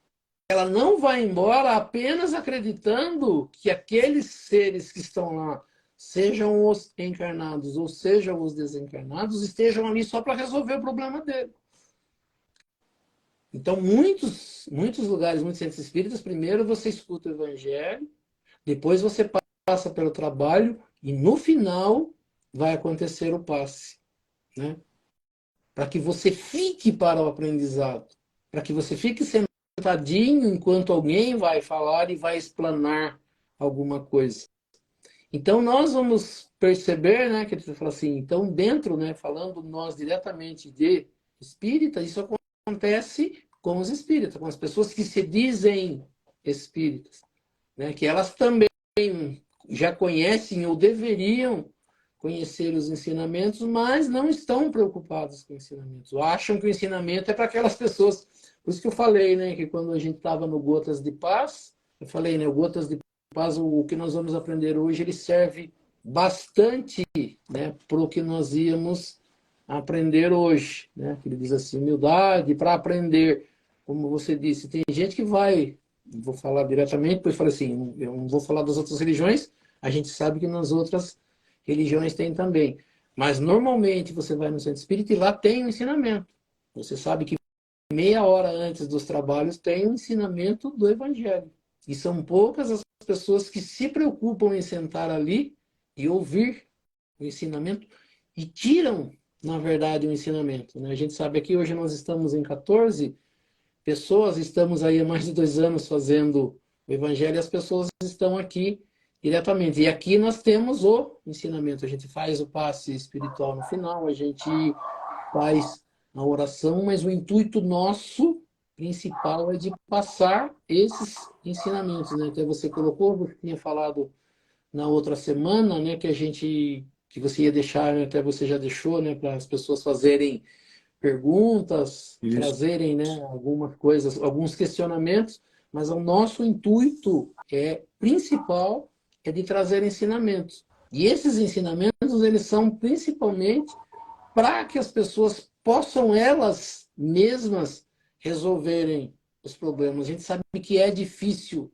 ela não vá embora apenas acreditando que aqueles seres que estão lá, sejam os encarnados ou sejam os desencarnados, estejam ali só para resolver o problema dele. Então, muitos lugares, muitos centros espíritas, primeiro você escuta o evangelho, depois você passa pelo trabalho e no final vai acontecer o passe, né? Para que você fique para o aprendizado, para que você fique sentadinho enquanto alguém vai falar e vai explanar alguma coisa. Então nós vamos perceber, né, que ele fala assim, então dentro, né, falando nós diretamente de espírita, isso acontece com os espíritas, com as pessoas que se dizem espíritas, né, que elas também já conhecem ou deveriam conhecer os ensinamentos, mas não estão preocupados com ensinamentos. Acham que o ensinamento é para aquelas pessoas. Por isso que eu falei, né, que quando a gente estava no Gotas de Paz, eu falei, né, o Gotas de Paz, o que nós vamos aprender hoje, ele serve bastante, né, para o que nós íamos aprender hoje, né? Ele diz assim, humildade para aprender, como você disse, tem gente que vai, vou falar diretamente, depois falei assim, eu não vou falar das outras religiões, a gente sabe que nas outras religiões tem também, mas normalmente você vai no centro espírita e lá tem um ensinamento. Você sabe que meia hora antes dos trabalhos tem um ensinamento do evangelho. E são poucas as pessoas que se preocupam em sentar ali e ouvir o ensinamento e tiram, na verdade, o ensinamento. Né? A gente sabe aqui, hoje nós estamos em 14 pessoas, estamos aí há mais de 2 anos fazendo o evangelho e as pessoas estão aqui diretamente. E aqui nós temos o ensinamento. A gente faz o passe espiritual no final, a gente faz a oração, mas o intuito nosso principal é de passar esses ensinamentos, né? Até você colocou, você tinha falado na outra semana, né, que você ia deixar, né, até você já deixou, né, para as pessoas fazerem perguntas, Isso. trazerem, né, algumas coisas, alguns questionamentos, mas o nosso intuito principal é de trazer ensinamentos. E esses ensinamentos, eles são principalmente para que as pessoas possam elas mesmas resolverem os problemas. A gente sabe que é difícil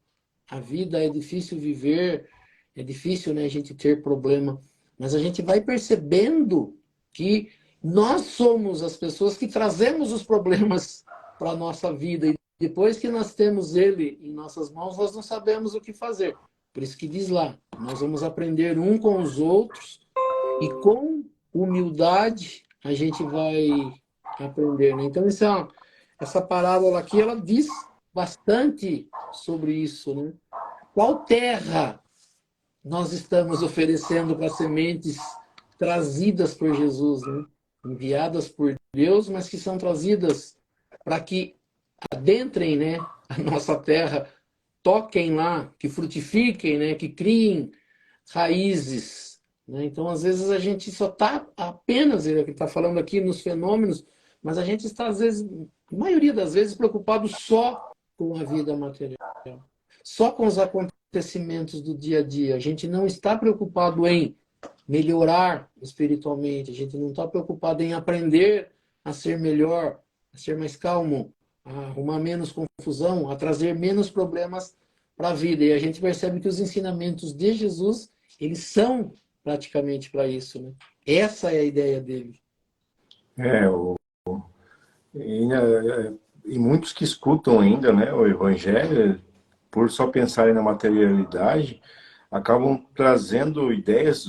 a vida, é difícil viver, é difícil, né, a gente ter problema, mas a gente vai percebendo que nós somos as pessoas que trazemos os problemas para a nossa vida e depois que nós temos ele em nossas mãos, nós não sabemos o que fazer. Por isso que diz lá, nós vamos aprender um com os outros e com humildade a gente vai aprender, né? Então, essa parábola aqui, ela diz bastante sobre isso, né? Qual terra nós estamos oferecendo para sementes trazidas por Jesus, né? Enviadas por Deus, mas que são trazidas para que adentrem, né, a nossa terra, toquem lá, que frutifiquem, né, que criem raízes. Né? Então, às vezes, a gente só está apenas, ele está falando aqui nos fenômenos, mas a gente está, às vezes, a maioria das vezes, preocupado só com a vida material, só com os acontecimentos do dia a dia. A gente não está preocupado em melhorar espiritualmente, a gente não está preocupado em aprender a ser melhor, a ser mais calmo, a arrumar menos confusão, a trazer menos problemas para a vida. E a gente percebe que os ensinamentos de Jesus, eles são praticamente para isso, né? Essa é a ideia dele. É, e muitos que escutam ainda, né, o Evangelho, por só pensarem na materialidade, acabam trazendo ideias,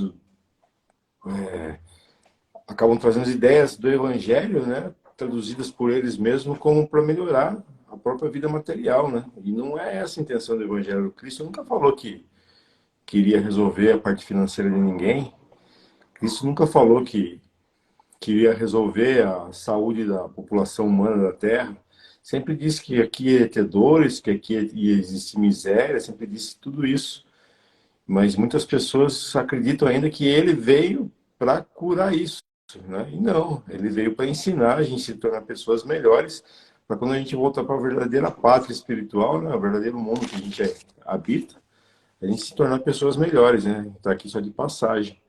do Evangelho, né, traduzidas por eles mesmos como para melhorar a própria vida material, né? E não é essa a intenção do Evangelho. Cristo nunca falou que queria resolver a parte financeira de ninguém. Cristo nunca falou que queria resolver a saúde da população humana da Terra. Sempre disse que aqui ia ter dores, que aqui ia existir miséria, sempre disse tudo isso. Mas muitas pessoas acreditam ainda que ele veio para curar isso, né? E não, ele veio para ensinar a gente a se tornar pessoas melhores, para quando a gente voltar para a verdadeira pátria espiritual, né, o verdadeiro mundo que a gente habita, a gente se tornar pessoas melhores, né? Está aqui só de passagem.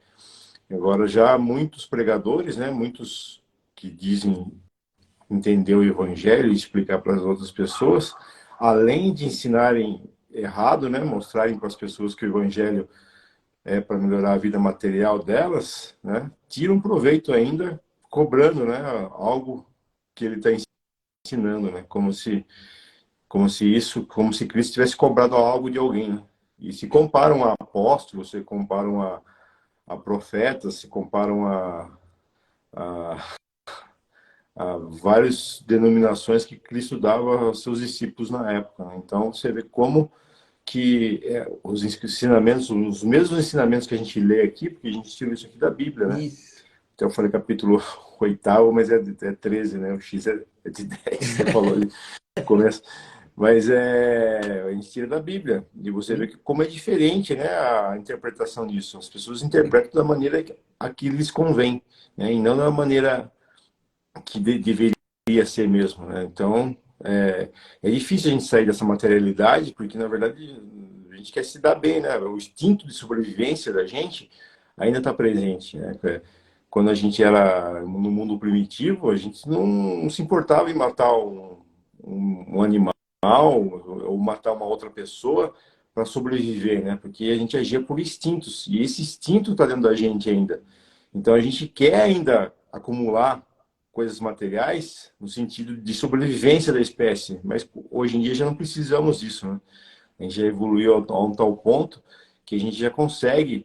Agora, já muitos pregadores, né, muitos que dizem entender o evangelho e explicar para as outras pessoas, além de ensinarem errado, né, mostrarem para as pessoas que o evangelho é para melhorar a vida material delas, né, tiram proveito ainda cobrando, né, algo que ele está ensinando, né, como se Cristo tivesse cobrado algo de alguém, né? E se comparam a apóstolos, se comparam a profetas, se comparam a, a várias denominações que Cristo dava aos seus discípulos na época, né? Então você vê como que os ensinamentos, os mesmos ensinamentos que a gente lê aqui, porque a gente tira isso aqui da Bíblia, né? Isso. Então eu falei capítulo 8, mas é 13, né? O X é de 10, você falou ali no começo. Mas a gente tira da Bíblia. E você vê que como é diferente, né, a interpretação disso. As pessoas interpretam da maneira que lhes convém, né? E não da maneira que deveria ser mesmo, né? Então, é difícil a gente sair dessa materialidade, porque, na verdade, a gente quer se dar bem, né? O instinto de sobrevivência da gente ainda está presente, né? Quando a gente era no mundo primitivo, a gente não se importava em matar um animal ou matar uma outra pessoa para sobreviver, né? Porque a gente agia por instintos, e esse instinto está dentro da gente ainda. Então, a gente quer ainda acumular coisas materiais no sentido de sobrevivência da espécie, mas hoje em dia já não precisamos disso, né? A gente já evoluiu a um tal ponto que a gente já conseguir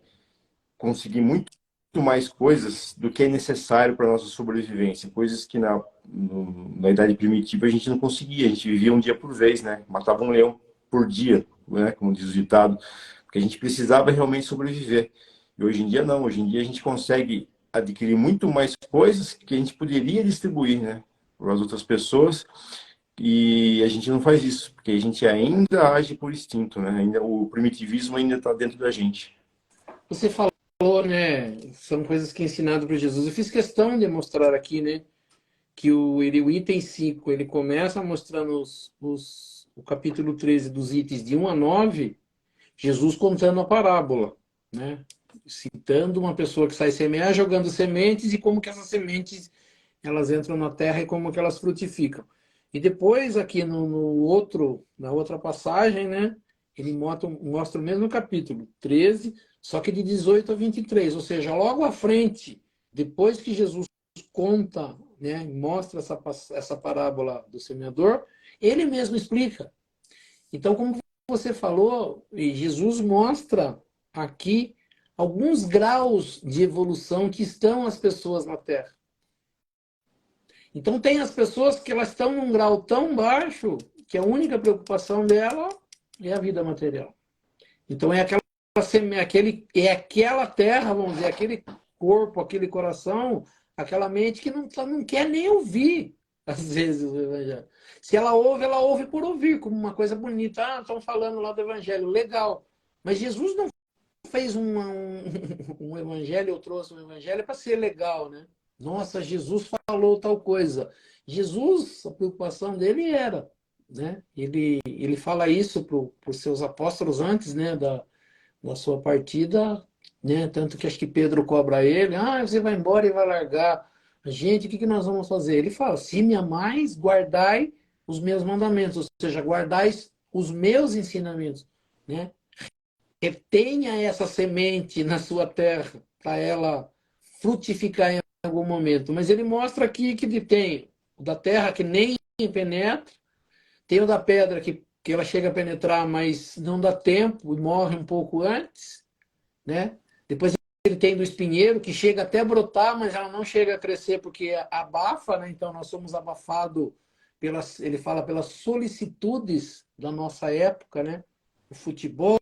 muito mais coisas do que é necessário para a nossa sobrevivência, coisas que na idade primitiva a gente não conseguia, a gente vivia um dia por vez, né? Matava um leão por dia, né? Como diz o ditado, porque a gente precisava realmente sobreviver. E hoje em dia não, hoje em dia a gente consegue adquirir muito mais coisas que a gente poderia distribuir, né, para as outras pessoas, e a gente não faz isso, porque a gente ainda age por instinto, né? Ainda o primitivismo ainda está dentro da gente. Você falou, né? São coisas que é ensinado por Jesus. Eu fiz questão de mostrar aqui, né? Que o item 5 ele começa mostrando o capítulo 13 dos itens de 1 a 9, Jesus contando a parábola, né? Citando uma pessoa que sai semear, jogando sementes e como que essas sementes elas entram na terra e como que elas frutificam. E depois aqui na outra passagem, né? Ele mostra o mesmo capítulo, 13, só que de 18 a 23, ou seja, logo à frente, depois que Jesus conta, né, mostra essa parábola do semeador, ele mesmo explica. Então, como você falou, Jesus mostra aqui alguns graus de evolução que estão as pessoas na Terra. Então, tem as pessoas que elas estão num grau tão baixo que a única preocupação dela é a vida material. Então, é aquela terra, vamos dizer, aquele corpo, aquele coração, aquela mente que não quer nem ouvir, às vezes, o evangelho. Se ela ouve por ouvir, como uma coisa bonita. Ah, estão falando lá do evangelho, legal. Mas Jesus não fez um evangelho, ou trouxe um evangelho para ser legal, né? Nossa, Jesus falou tal coisa. Jesus, a preocupação dele era, né? Ele fala isso para os seus apóstolos antes, né, da sua partida, né? Tanto que acho que Pedro cobra ele, você vai embora e vai largar a gente, o que nós vamos fazer? Ele fala, se me amais, guardai os meus mandamentos, ou seja, guardai os meus ensinamentos. né? Tenha essa semente na sua terra para ela frutificar em algum momento. Mas ele mostra aqui que tem o da terra que nem penetra, tem o da pedra que ela chega a penetrar, mas não dá tempo e morre um pouco antes, né? Depois ele tem do espinheiro que chega até a brotar, mas ela não chega a crescer porque abafa, né? Então nós somos abafados pelas, ele fala pelas solicitudes da nossa época, né? O futebol,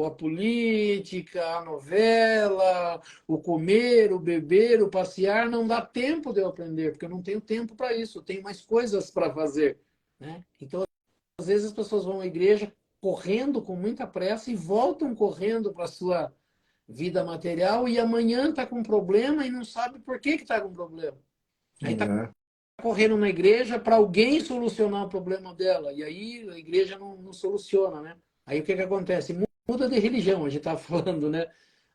a política, a novela, o comer, o beber, o passear, não dá tempo de eu aprender, porque eu não tenho tempo para isso, eu tenho mais coisas para fazer, né? Então, às vezes as pessoas vão à igreja correndo com muita pressa e voltam correndo para a sua vida material e amanhã está com problema e não sabe por que está com problema. Aí está É. correndo na igreja para alguém solucionar o problema dela. E aí a igreja não soluciona, né? Aí o que acontece? Muda de religião, a gente está falando, né?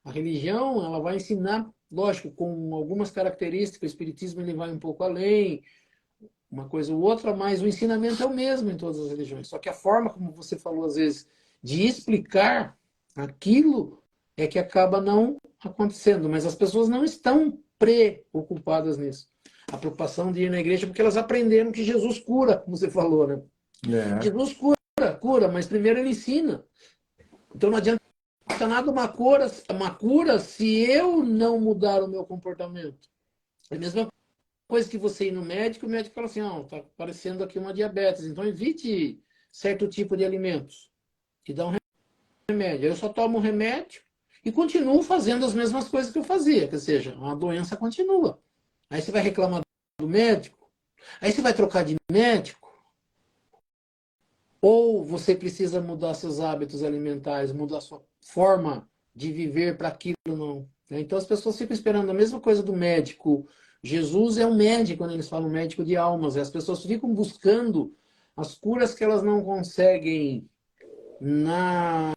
A religião, ela vai ensinar, lógico, com algumas características, o espiritismo ele vai um pouco além, uma coisa ou outra, mas o ensinamento é o mesmo em todas as religiões. Só que a forma, como você falou às vezes, de explicar aquilo é que acaba não acontecendo. Mas as pessoas não estão preocupadas nisso. A preocupação de ir na igreja é porque elas aprenderam que Jesus cura, como você falou, né? É. Jesus cura, mas primeiro ele ensina. Então não adianta nada uma cura se eu não mudar o meu comportamento. É a mesma coisa que você ir no médico, o médico fala assim, ó, tá aparecendo aqui uma diabetes, então evite certo tipo de alimentos. Te dá um remédio. Eu só tomo o remédio e continuo fazendo as mesmas coisas que eu fazia, que seja, a doença continua. Aí você vai reclamar do médico, aí você vai trocar de médico, ou você precisa mudar seus hábitos alimentares, mudar sua forma de viver para aquilo não. Então as pessoas ficam esperando a mesma coisa do médico. Jesus é um médico, quando eles falam médico de almas. As pessoas ficam buscando as curas que elas não conseguem na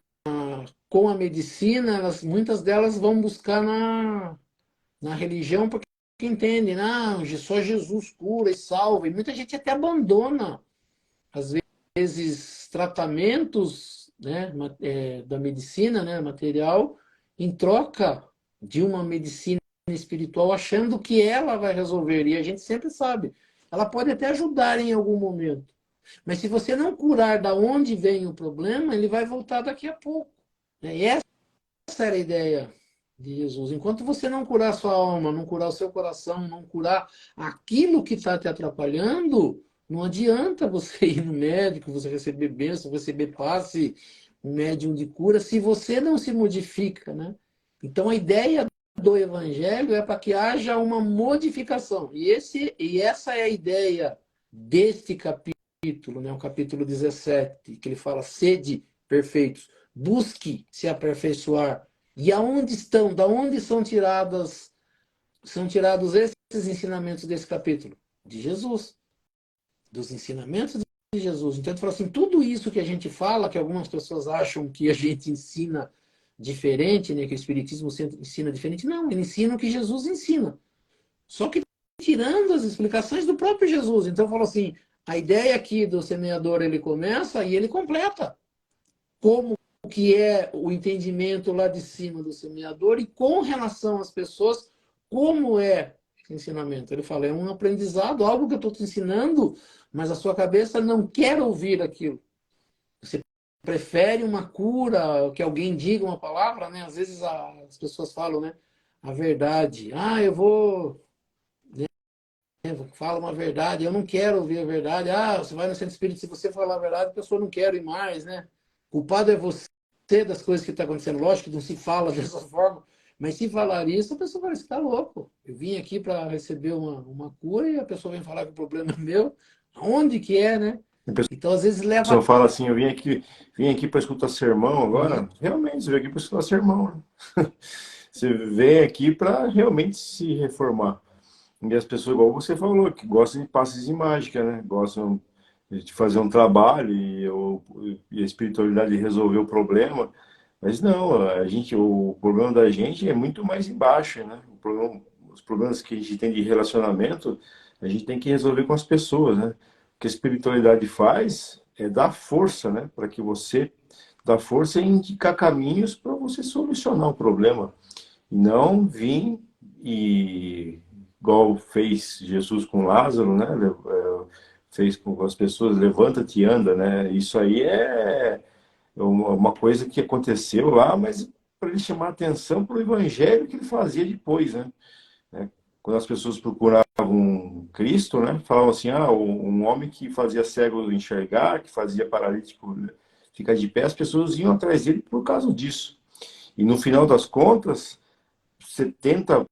com a medicina, muitas delas vão buscar na religião porque entendem, não, só Jesus cura e salva. E muita gente até abandona, às vezes, tratamentos, né, da medicina, né, material, em troca de uma medicina espiritual, achando que ela vai resolver. E a gente sempre sabe, ela pode até ajudar em algum momento. Mas se você não curar da onde vem o problema, ele vai voltar daqui a pouco, né? E essa era a ideia de Jesus. Enquanto você não curar a sua alma, não curar o seu coração, não curar aquilo que está te atrapalhando, não adianta você ir no médico, você receber bênção, receber passe, um médium de cura, se você não se modifica, né? Então a ideia do evangelho é para que haja uma modificação. E essa é a ideia deste capítulo, né? O capítulo 17, que ele fala: sede perfeitos, busque se aperfeiçoar. E aonde estão, da onde são tirados esses ensinamentos desse capítulo? De Jesus, dos ensinamentos de Jesus. Então ele fala assim, tudo isso que a gente fala, que algumas pessoas acham que a gente ensina diferente, né, que o Espiritismo ensina diferente, não, ele ensina o que Jesus ensina. Só que tirando as explicações do próprio Jesus. Então falou assim, a ideia aqui do semeador, ele começa e ele completa. Como que é o entendimento lá de cima do semeador e com relação às pessoas, como é esse ensinamento. Ele fala, é um aprendizado, algo que eu estou te ensinando, mas a sua cabeça não quer ouvir aquilo. Você prefere uma cura, que alguém diga uma palavra, né? Às vezes as pessoas falam, né? A verdade. Ah, eu vou... Fala uma verdade, eu não quero ouvir a verdade. Ah, você vai no centro espírita, se você falar a verdade, a pessoa não quer ir mais, né? O culpado é você das coisas que estão acontecendo. Lógico que não se fala dessa forma, mas se falar isso, a pessoa fala, você está louco. Eu vim aqui para receber uma cura e a pessoa vem falar que o problema é meu. Onde que é, né? Então, às vezes, A pessoa leva... fala assim, eu vim aqui para escutar sermão Uhum. agora. Realmente, você veio aqui para escutar sermão, né? Você vem aqui para realmente se reformar. E as pessoas, igual você falou, que gostam de passes de mágica, né? Gostam de fazer um trabalho e a espiritualidade de resolver o problema. Mas não, o problema da gente é muito mais embaixo, né? Os problemas que a gente tem de relacionamento, a gente tem que resolver com as pessoas, né? O que a espiritualidade faz é dar força, né? Para que você da força é indicar caminhos para você solucionar o problema. E não vir e, igual fez Jesus com Lázaro, né? Fez com as pessoas, levanta-te e anda, né? Isso aí é uma coisa que aconteceu lá, mas para ele chamar atenção para o evangelho que ele fazia depois, né? Quando as pessoas procuravam Cristo, né? Falavam assim, um homem que fazia cego enxergar, que fazia paralítico ficar de pé, as pessoas iam atrás dele por causa disso. E no final das contas, 70%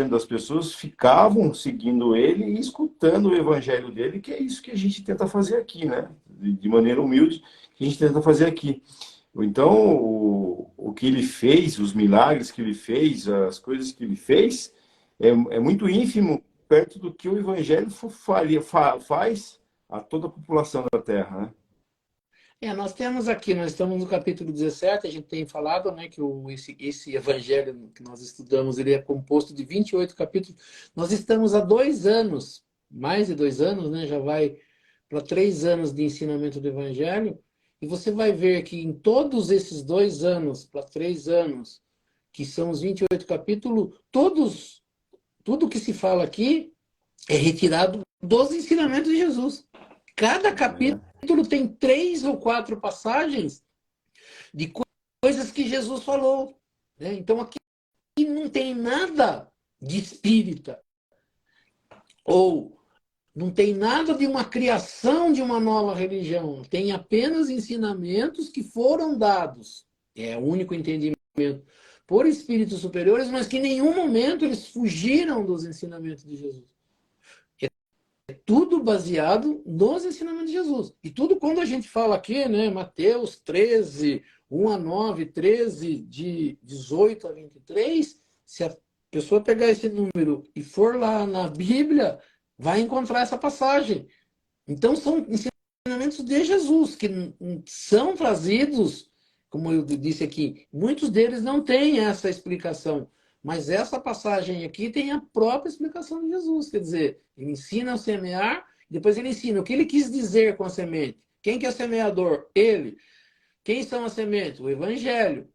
das pessoas ficavam seguindo ele e escutando o evangelho dele, que é isso que a gente tenta fazer aqui, né? De maneira humilde, que a gente tenta fazer aqui. Então, o que ele fez, os milagres que ele fez, as coisas que ele fez, é muito ínfimo perto do que o evangelho faz a toda a população da Terra, né? Nós temos aqui, nós estamos no capítulo 17, a gente tem falado, né, que esse evangelho que nós estudamos, ele é composto de 28 capítulos. Nós estamos há 2 anos, mais de 2 anos, né, já vai para 3 anos de ensinamento do evangelho, e você vai ver que em todos esses 2 anos, para 3 anos, que são os 28 capítulos, tudo que se fala aqui é retirado dos ensinamentos de Jesus. Cada capítulo tem 3 ou 4 passagens de coisas que Jesus falou, né? Então aqui não tem nada de espírita, ou não tem nada de uma criação de uma nova religião. Tem apenas ensinamentos que foram dados. É o único entendimento por espíritos superiores, mas que em nenhum momento eles fugiram dos ensinamentos de Jesus. Tudo baseado nos ensinamentos de Jesus. E tudo quando a gente fala aqui, né, Mateus 13, 1 a 9, 13, de 18 a 23, se a pessoa pegar esse número e for lá na Bíblia, vai encontrar essa passagem. Então são ensinamentos de Jesus, que são trazidos, como eu disse aqui, muitos deles não têm essa explicação. Mas essa passagem aqui tem a própria explicação de Jesus. Quer dizer, ele ensina a semear, depois ele ensina o que ele quis dizer com a semente. Quem que é o semeador? Ele. Quem são as sementes? O Evangelho.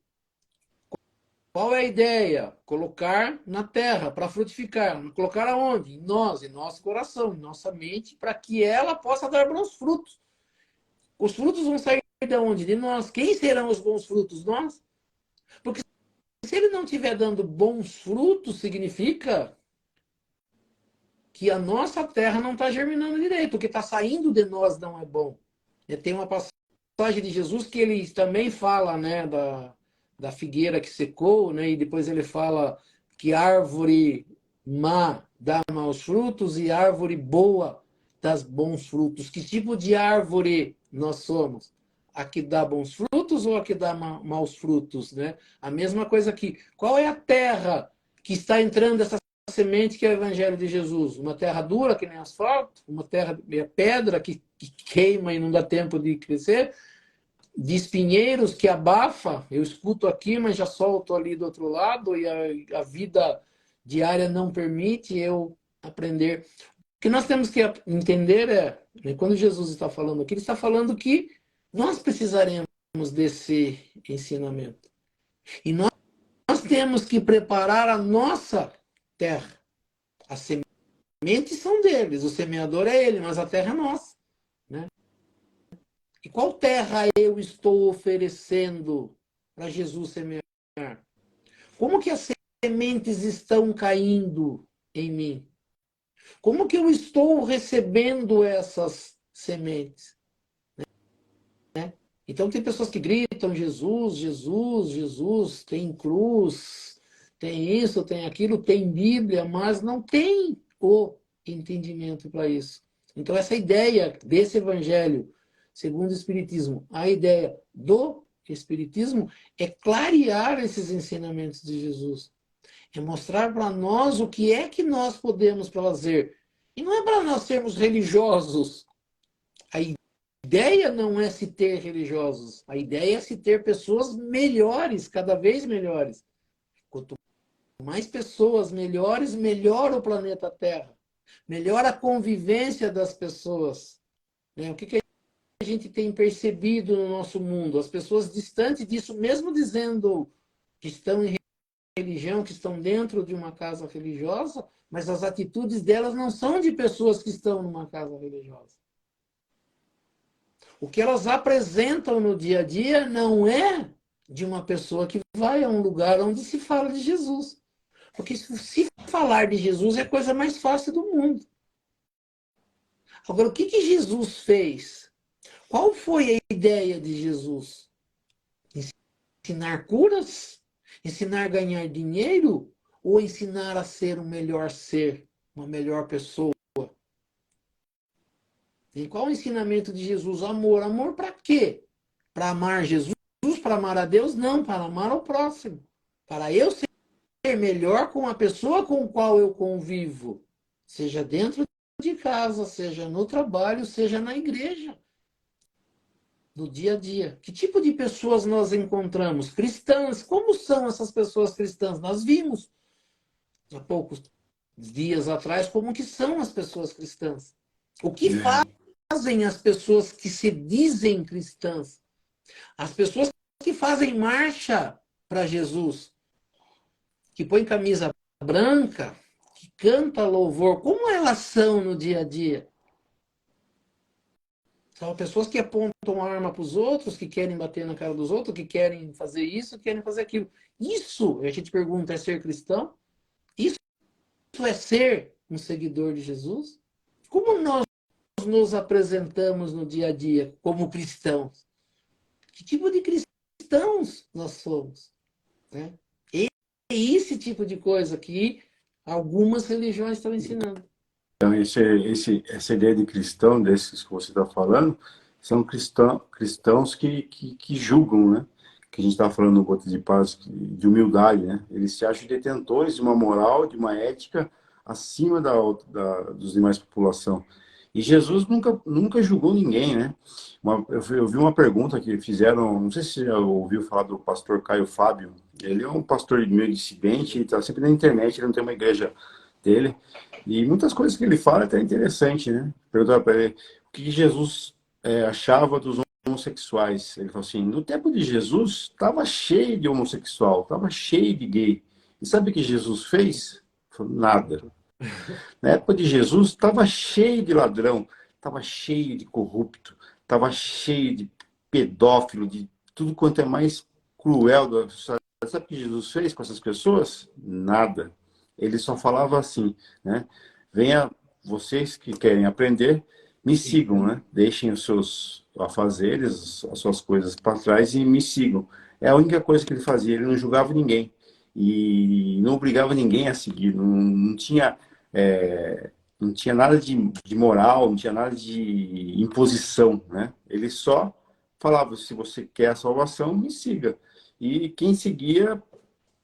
Qual é a ideia? Colocar na terra para frutificar. Colocar aonde? Em nós, em nosso coração, em nossa mente, para que ela possa dar bons frutos. Os frutos vão sair de onde? De nós. Quem serão os bons frutos? Nós. Porque se ele não estiver dando bons frutos, significa que a nossa terra não está germinando direito. O que está saindo de nós não é bom. E tem uma passagem de Jesus que ele também fala, né, da figueira que secou, né, e depois ele fala que árvore má dá maus frutos e árvore boa dá bons frutos. Que tipo de árvore nós somos? A que dá bons frutos ou a que dá maus frutos, né? A mesma coisa aqui. Qual é a terra que está entrando essa semente que é o evangelho de Jesus? Uma terra dura, que nem asfalto, uma terra pedra que queima e não dá tempo de crescer, de espinheiros que abafa, eu escuto aqui, mas já solto ali do outro lado, e a vida diária não permite eu aprender. O que nós temos que entender né, quando Jesus está falando aqui, ele está falando que nós precisaremos desse ensinamento. E nós temos que preparar a nossa terra. As sementes são deles, o semeador é ele, mas a terra é nossa. Né? E qual terra eu estou oferecendo para Jesus semear? Como que as sementes estão caindo em mim? Como que eu estou recebendo essas sementes? Né? Então tem pessoas que gritam Jesus, Jesus, Jesus, tem cruz, tem isso, tem aquilo, tem Bíblia, mas não tem o entendimento para isso. Então essa ideia desse evangelho, segundo o Espiritismo, a ideia do Espiritismo é clarear esses ensinamentos de Jesus. É mostrar para nós o que é que nós podemos fazer. E não é para nós sermos religiosos. A ideia não é se ter religiosos. A ideia é se ter pessoas melhores, cada vez melhores. Quanto mais pessoas melhores, melhor o planeta Terra. Melhor a convivência das pessoas. O que a gente tem percebido no nosso mundo? As pessoas distantes disso, mesmo dizendo que estão em religião, que estão dentro de uma casa religiosa, mas as atitudes delas não são de pessoas que estão numa casa religiosa. O que elas apresentam no dia a dia não é de uma pessoa que vai a um lugar onde se fala de Jesus. Porque se falar de Jesus é a coisa mais fácil do mundo. Agora, o que Jesus fez? Qual foi a ideia de Jesus? Ensinar curas? Ensinar a ganhar dinheiro? Ou ensinar a ser um melhor ser, uma melhor pessoa? E qual o ensinamento de Jesus? Amor. Amor para quê? Para amar Jesus? Para amar a Deus? Não, para amar ao próximo. Para eu ser melhor com a pessoa com a qual eu convivo. Seja dentro de casa, seja no trabalho, seja na igreja. No dia a dia. Que tipo de pessoas nós encontramos? Cristãs. Como são essas pessoas cristãs? Nós vimos há poucos dias atrás como que são as pessoas cristãs. O que fazem as pessoas que se dizem cristãs? As pessoas que fazem marcha para Jesus, que põem camisa branca, que canta louvor, como elas são no dia a dia? São pessoas que apontam a arma para os outros, que querem bater na cara dos outros, que querem fazer isso, que querem fazer aquilo. Isso, a gente pergunta, é ser cristão? Isso é ser um seguidor de Jesus? Como nós nos apresentamos no dia a dia como cristãos? Que tipo de cristãos nós somos? Né? E é esse tipo de coisa que algumas religiões estão ensinando. Então, essa ideia de cristão, desses que você está falando, são cristãos que julgam, né? Que a gente está falando no Gota de Paz, de humildade, né? Eles se acham detentores de uma moral, de uma ética acima dos demais população. E Jesus nunca julgou ninguém, né? Eu vi uma pergunta que fizeram, não sei se você já ouviu falar do pastor Caio Fábio. Ele é um pastor meio dissidente, ele está sempre na internet, ele não tem uma igreja dele. E muitas coisas que ele fala é até interessante, né? Perguntaram para ele o que Jesus achava dos homossexuais. Ele falou assim, no tempo de Jesus, estava cheio de homossexual, estava cheio de gay. E sabe o que Jesus fez? Ele falou, nada. Na época de Jesus, estava cheio de ladrão, estava cheio de corrupto, estava cheio de pedófilo, de tudo quanto é mais cruel da sociedade. Sabe o que Jesus fez com essas pessoas? Nada. Ele só falava assim, né? Venha, vocês que querem aprender, me sigam, né? Deixem os seus afazeres, as suas coisas para trás e me sigam. É a única coisa que ele fazia, ele não julgava ninguém. E não obrigava ninguém a seguir, não tinha não tinha nada de moral, não tinha nada de imposição, né? Ele só falava, se você quer a salvação, me siga. E quem seguia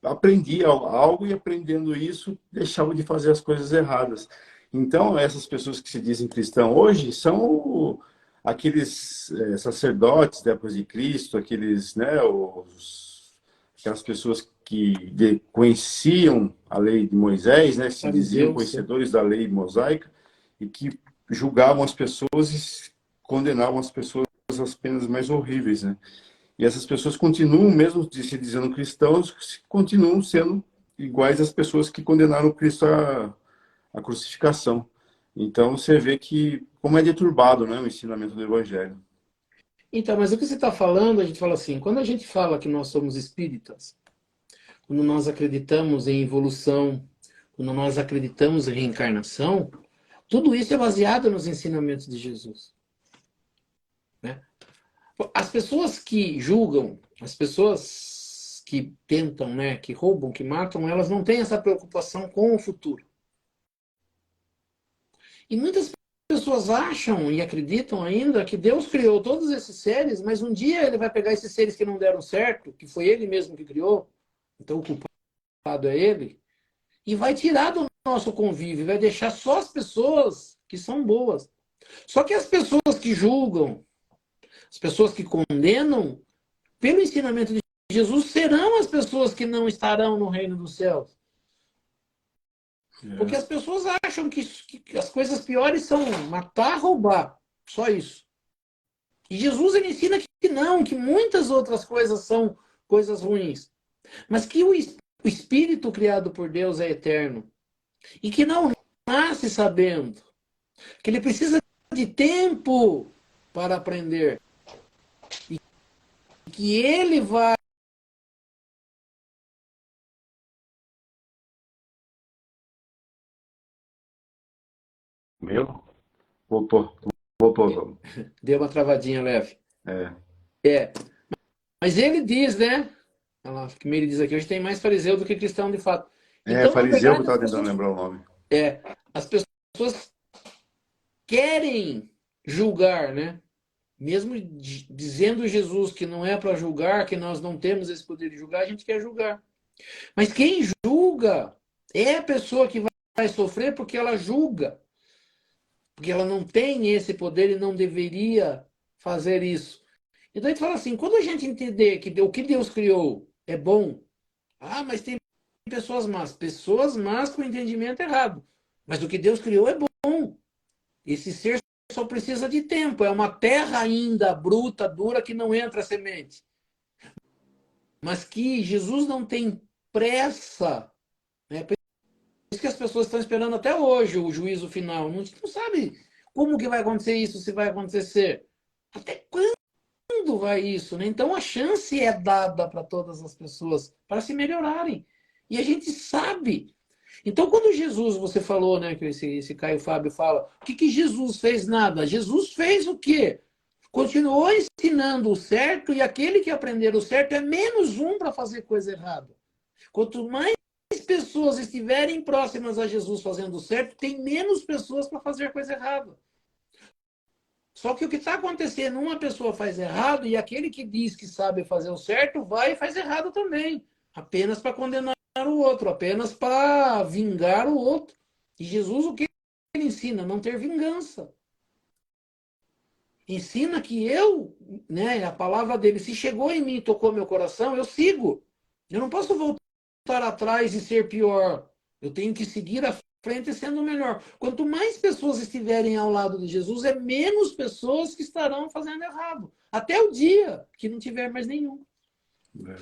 aprendia algo e aprendendo isso deixava de fazer as coisas erradas. Então, essas pessoas que se dizem cristãos hoje são aqueles sacerdotes da época de Cristo, aqueles, né, aquelas pessoas que conheciam a lei de Moisés, né, se diziam conhecedores da lei mosaica e que julgavam as pessoas e condenavam as pessoas às penas mais horríveis, né? E essas pessoas continuam, mesmo se dizendo cristãos, continuam sendo iguais às pessoas que condenaram Cristo à crucificação. Então você vê que como é deturbado, né, o ensinamento do Evangelho. Então, mas o que você está falando, a gente fala assim, quando a gente fala que nós somos espíritas, quando nós acreditamos em evolução, quando nós acreditamos em reencarnação, tudo isso é baseado nos ensinamentos de Jesus. Né? As pessoas que julgam, as pessoas que tentam, né, que roubam, que matam, elas não têm essa preocupação com o futuro. E muitas pessoas acham e acreditam ainda que Deus criou todos esses seres, mas um dia ele vai pegar esses seres que não deram certo, que foi ele mesmo que criou, então o culpado é ele, e vai tirar do nosso convívio, vai deixar só as pessoas que são boas. Só que as pessoas que julgam, as pessoas que condenam, pelo ensinamento de Jesus, serão as pessoas que não estarão no reino dos céus. Porque as pessoas acham que as coisas piores são matar, roubar. Só isso. E Jesus ele ensina que não, que muitas outras coisas são coisas ruins, mas que o espírito criado por Deus é eterno e que não nasce sabendo, que ele precisa de tempo para aprender, que ele vai. Meu? Voltou. Voltou. Deu uma travadinha leve. É, É, mas ele diz, né? Olha lá, que ele diz aqui, hoje tem mais fariseu do que cristão de fato. Então, na fariseu que eu verdade, estava tentando lembrar o nome. as pessoas querem julgar, né? Mesmo dizendo Jesus que não é para julgar, que nós não temos esse poder de julgar, a gente quer julgar. Mas quem julga é a pessoa que vai sofrer porque ela julga. Porque ela não tem esse poder e não deveria fazer isso. Então a gente fala assim, quando a gente entender que o que Deus criou é bom, mas tem pessoas más com entendimento errado. Mas o que Deus criou é bom. Esse ser só precisa de tempo, é uma terra ainda bruta, dura, que não entra semente. Mas que Jesus não tem pressa, né? Por isso que as pessoas estão esperando até hoje o juízo final. Não sabe como que vai acontecer isso, se vai acontecer. Até quando vai isso, né? Então a chance é dada para todas as pessoas para se melhorarem. E a gente sabe. Então, quando Jesus, você falou, né, que esse Caio Fábio fala, o que Jesus fez? Nada. Jesus fez o quê? Continuou ensinando o certo e aquele que aprender o certo é menos um para fazer coisa errada. Quanto mais pessoas estiverem próximas a Jesus fazendo o certo, tem menos pessoas para fazer coisa errada. Só que o que está acontecendo, uma pessoa faz errado e aquele que diz que sabe fazer o certo vai e faz errado também. Apenas para condenar o outro, apenas para vingar o outro. E Jesus, o que ele ensina? Não ter vingança. Ensina que eu, né, a palavra dele, se chegou em mim e tocou meu coração, eu sigo. Eu não posso voltar atrás e ser pior. Eu tenho que seguir à frente sendo melhor. Quanto mais pessoas estiverem ao lado de Jesus, é menos pessoas que estarão fazendo errado. Até o dia que não tiver mais nenhum.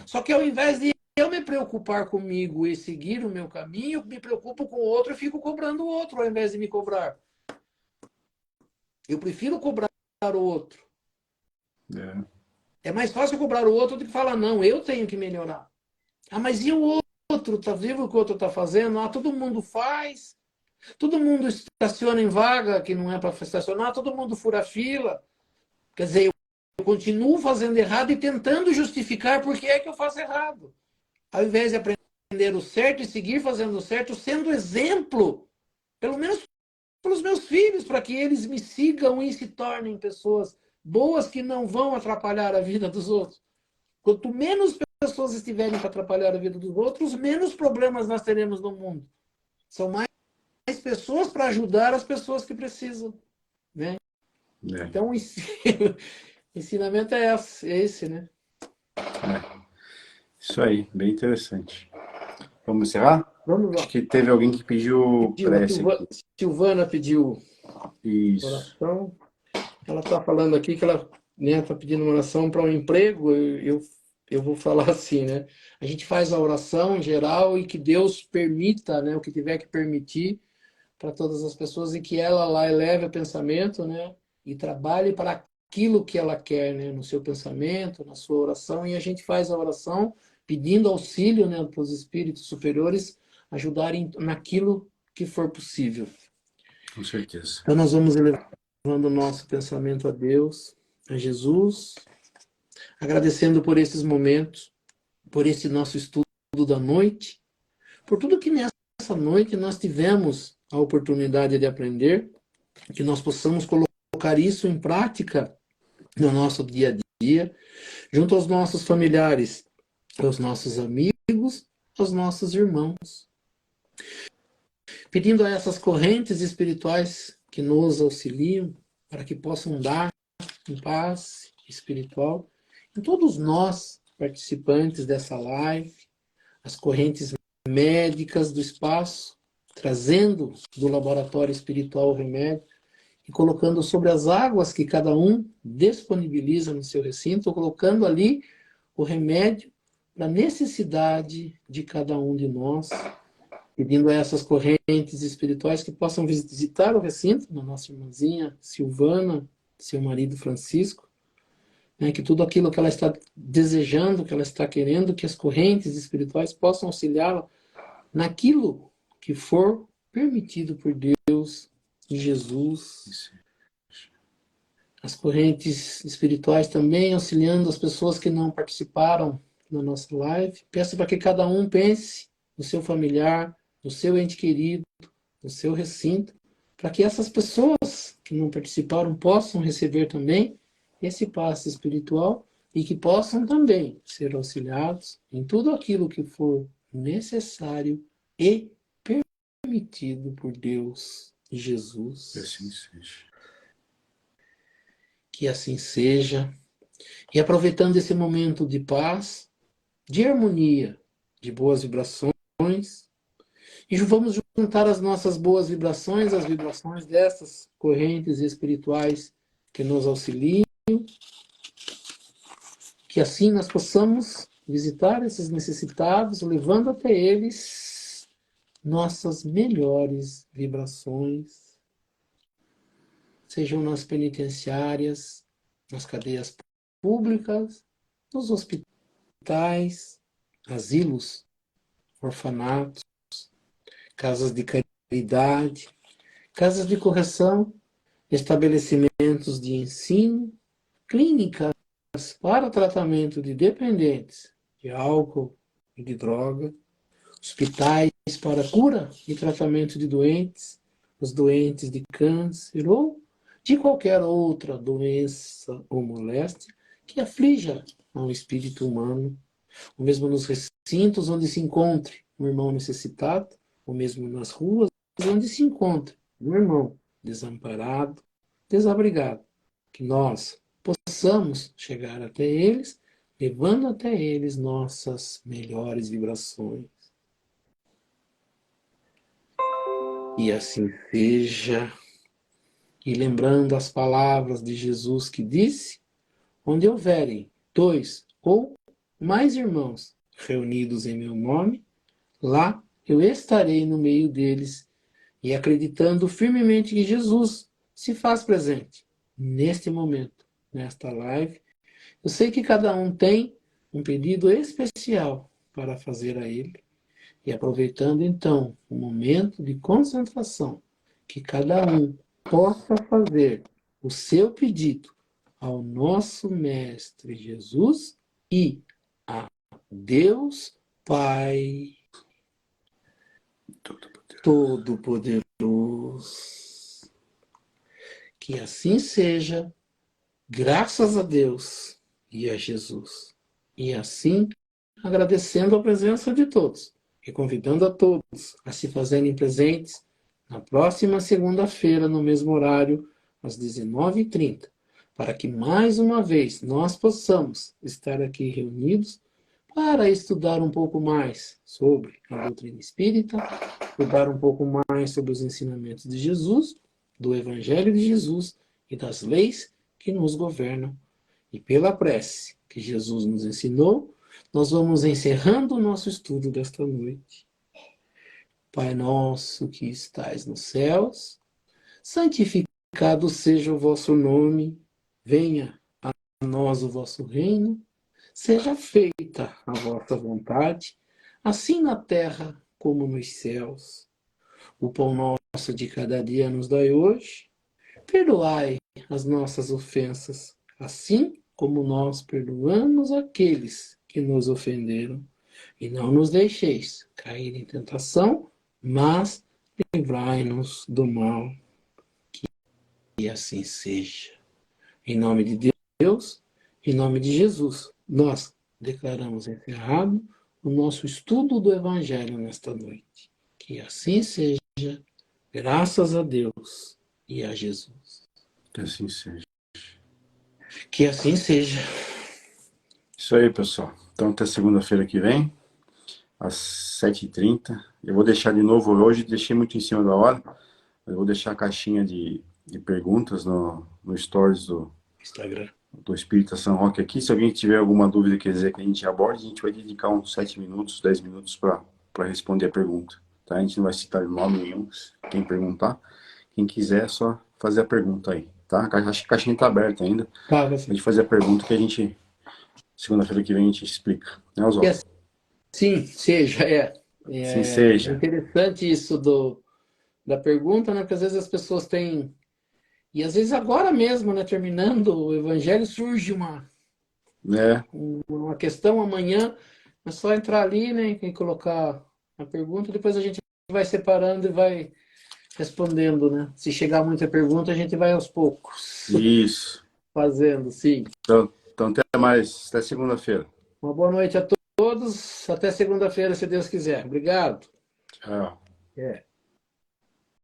Só que ao invés de eu me preocupar comigo e seguir o meu caminho, eu me preocupo com o outro e fico cobrando o outro ao invés de me cobrar. Eu prefiro cobrar o outro. É mais fácil cobrar o outro do que falar, não, eu tenho que melhorar. Mas e o outro? Tá vendo o que o outro está fazendo? Todo mundo faz. Todo mundo estaciona em vaga que não é para estacionar, todo mundo fura fila. Quer dizer, eu continuo fazendo errado e tentando justificar por que é que eu faço errado. Ao invés de aprender o certo e seguir fazendo o certo, sendo exemplo, pelo menos para os meus filhos, para que eles me sigam e se tornem pessoas boas que não vão atrapalhar a vida dos outros. Quanto menos pessoas estiverem para atrapalhar a vida dos outros, menos problemas nós teremos no mundo. São mais pessoas para ajudar as pessoas que precisam, né? Então, o ensinamento é esse, né? Isso aí, bem interessante. Vamos encerrar? Vamos Acho lá. que teve alguém que pediu A prece aqui. Silvana pediu Isso. oração. Ela está falando aqui que ela está pedindo uma oração para um emprego. Eu vou falar assim, né? A gente faz a oração em geral e que Deus permita, né, o que tiver que permitir para todas as pessoas e que ela lá eleve o pensamento, né, e trabalhe para aquilo que ela quer, né, no seu pensamento, na sua oração. E a gente faz a oração pedindo auxílio, né, para os espíritos superiores ajudarem naquilo que for possível. Com certeza. Então nós vamos elevando o nosso pensamento a Deus, a Jesus, agradecendo por esses momentos, por esse nosso estudo da noite, por tudo que nessa noite nós tivemos a oportunidade de aprender, que nós possamos colocar isso em prática no nosso dia a dia, junto aos nossos familiares, aos nossos amigos, aos nossos irmãos. Pedindo a essas correntes espirituais que nos auxiliam, para que possam dar em paz espiritual em todos nós, participantes dessa live, as correntes médicas do espaço, trazendo do laboratório espiritual o remédio, e colocando sobre as águas que cada um disponibiliza no seu recinto, colocando ali o remédio para a necessidade de cada um de nós, pedindo a essas correntes espirituais que possam visitar o recinto, da nossa irmãzinha Silvana, seu marido Francisco, né, que tudo aquilo que ela está desejando, que ela está querendo, que as correntes espirituais possam auxiliá-la naquilo que for permitido por Deus e Jesus. As correntes espirituais também auxiliando as pessoas que não participaram na nossa live. Peço para que cada um pense no seu familiar, no seu ente querido, no seu recinto, para que essas pessoas que não participaram possam receber também esse passe espiritual e que possam também ser auxiliados em tudo aquilo que for necessário e permitido por Deus e Jesus. Que assim seja. Que assim seja. E aproveitando esse momento de paz, de harmonia, de boas vibrações, e vamos juntar as nossas boas vibrações, as vibrações dessas correntes espirituais que nos auxiliam, que assim nós possamos visitar esses necessitados, levando até eles nossas melhores vibrações, sejam nas penitenciárias, nas cadeias públicas, nos hospitais, asilos, orfanatos, casas de caridade, casas de correção, estabelecimentos de ensino, clínicas para tratamento de dependentes de álcool e de droga, hospitais para cura e tratamento de doentes, os doentes de câncer ou de qualquer outra doença ou moléstia que aflija ao espírito humano, ou mesmo nos recintos onde se encontre um irmão necessitado, ou mesmo nas ruas onde se encontre um irmão desamparado, desabrigado, que nós possamos chegar até eles, levando até eles nossas melhores vibrações. E assim seja. E lembrando as palavras de Jesus que disse, onde houverem 2 ou mais irmãos reunidos em meu nome, lá eu estarei no meio deles, e acreditando firmemente que Jesus se faz presente neste momento, nesta live. Eu sei que cada um tem um pedido especial para fazer a ele, e aproveitando então o momento de concentração, que cada um possa fazer o seu pedido ao nosso Mestre Jesus e a Deus Pai Todo-Poderoso. Que assim seja, graças a Deus e a Jesus. E assim, agradecendo a presença de todos e convidando a todos a se fazerem presentes na próxima segunda-feira, no mesmo horário, às 19h30, para que mais uma vez nós possamos estar aqui reunidos para estudar um pouco mais sobre a doutrina espírita, estudar um pouco mais sobre os ensinamentos de Jesus, do Evangelho de Jesus e das leis que nos governam. E pela prece que Jesus nos ensinou, nós vamos encerrando o nosso estudo desta noite. Pai nosso que estais nos céus, santificado seja o vosso nome, venha a nós o vosso reino, seja feita a vossa vontade, assim na terra como nos céus. O pão nosso de cada dia nos dai hoje, perdoai as nossas ofensas, assim como nós perdoamos aqueles que nos ofenderam. E não nos deixeis cair em tentação, mas livrai-nos do mal. Que assim seja. Em nome de Deus, em nome de Jesus, nós declaramos encerrado o nosso estudo do Evangelho nesta noite. Que assim seja, graças a Deus e a Jesus. Que assim seja. Que assim seja. Isso aí, pessoal. Então, até segunda-feira que vem, às 7h30. Eu vou deixar de novo hoje, deixei muito em cima da hora, mas eu vou deixar a caixinha de de perguntas no Stories Instagram. do Espírita São Roque aqui. Se alguém tiver alguma dúvida, quer dizer que a gente aborde, a gente vai dedicar uns 7 minutos, 10 minutos para responder a pergunta. Tá? A gente não vai citar nome nenhum, quem perguntar. Quem quiser, é só fazer a pergunta aí. Tá? Acho que a caixinha está aberta ainda. Tá, Pode fazer a pergunta que a gente, segunda-feira que vem, a gente explica. Né, Oswaldo? Sim, seja, Sim, é seja. interessante isso da pergunta, né? Porque às vezes as pessoas têm. E às vezes agora mesmo, né, terminando o evangelho, surge É, uma questão amanhã, é só entrar ali, né, e colocar a pergunta, depois a gente vai separando e vai respondendo, né? Se chegar muita pergunta, a gente vai aos poucos isso. fazendo, sim. Então até mais. Até segunda-feira. Uma boa noite a todos, até segunda-feira, se Deus quiser. Obrigado. Tchau. É.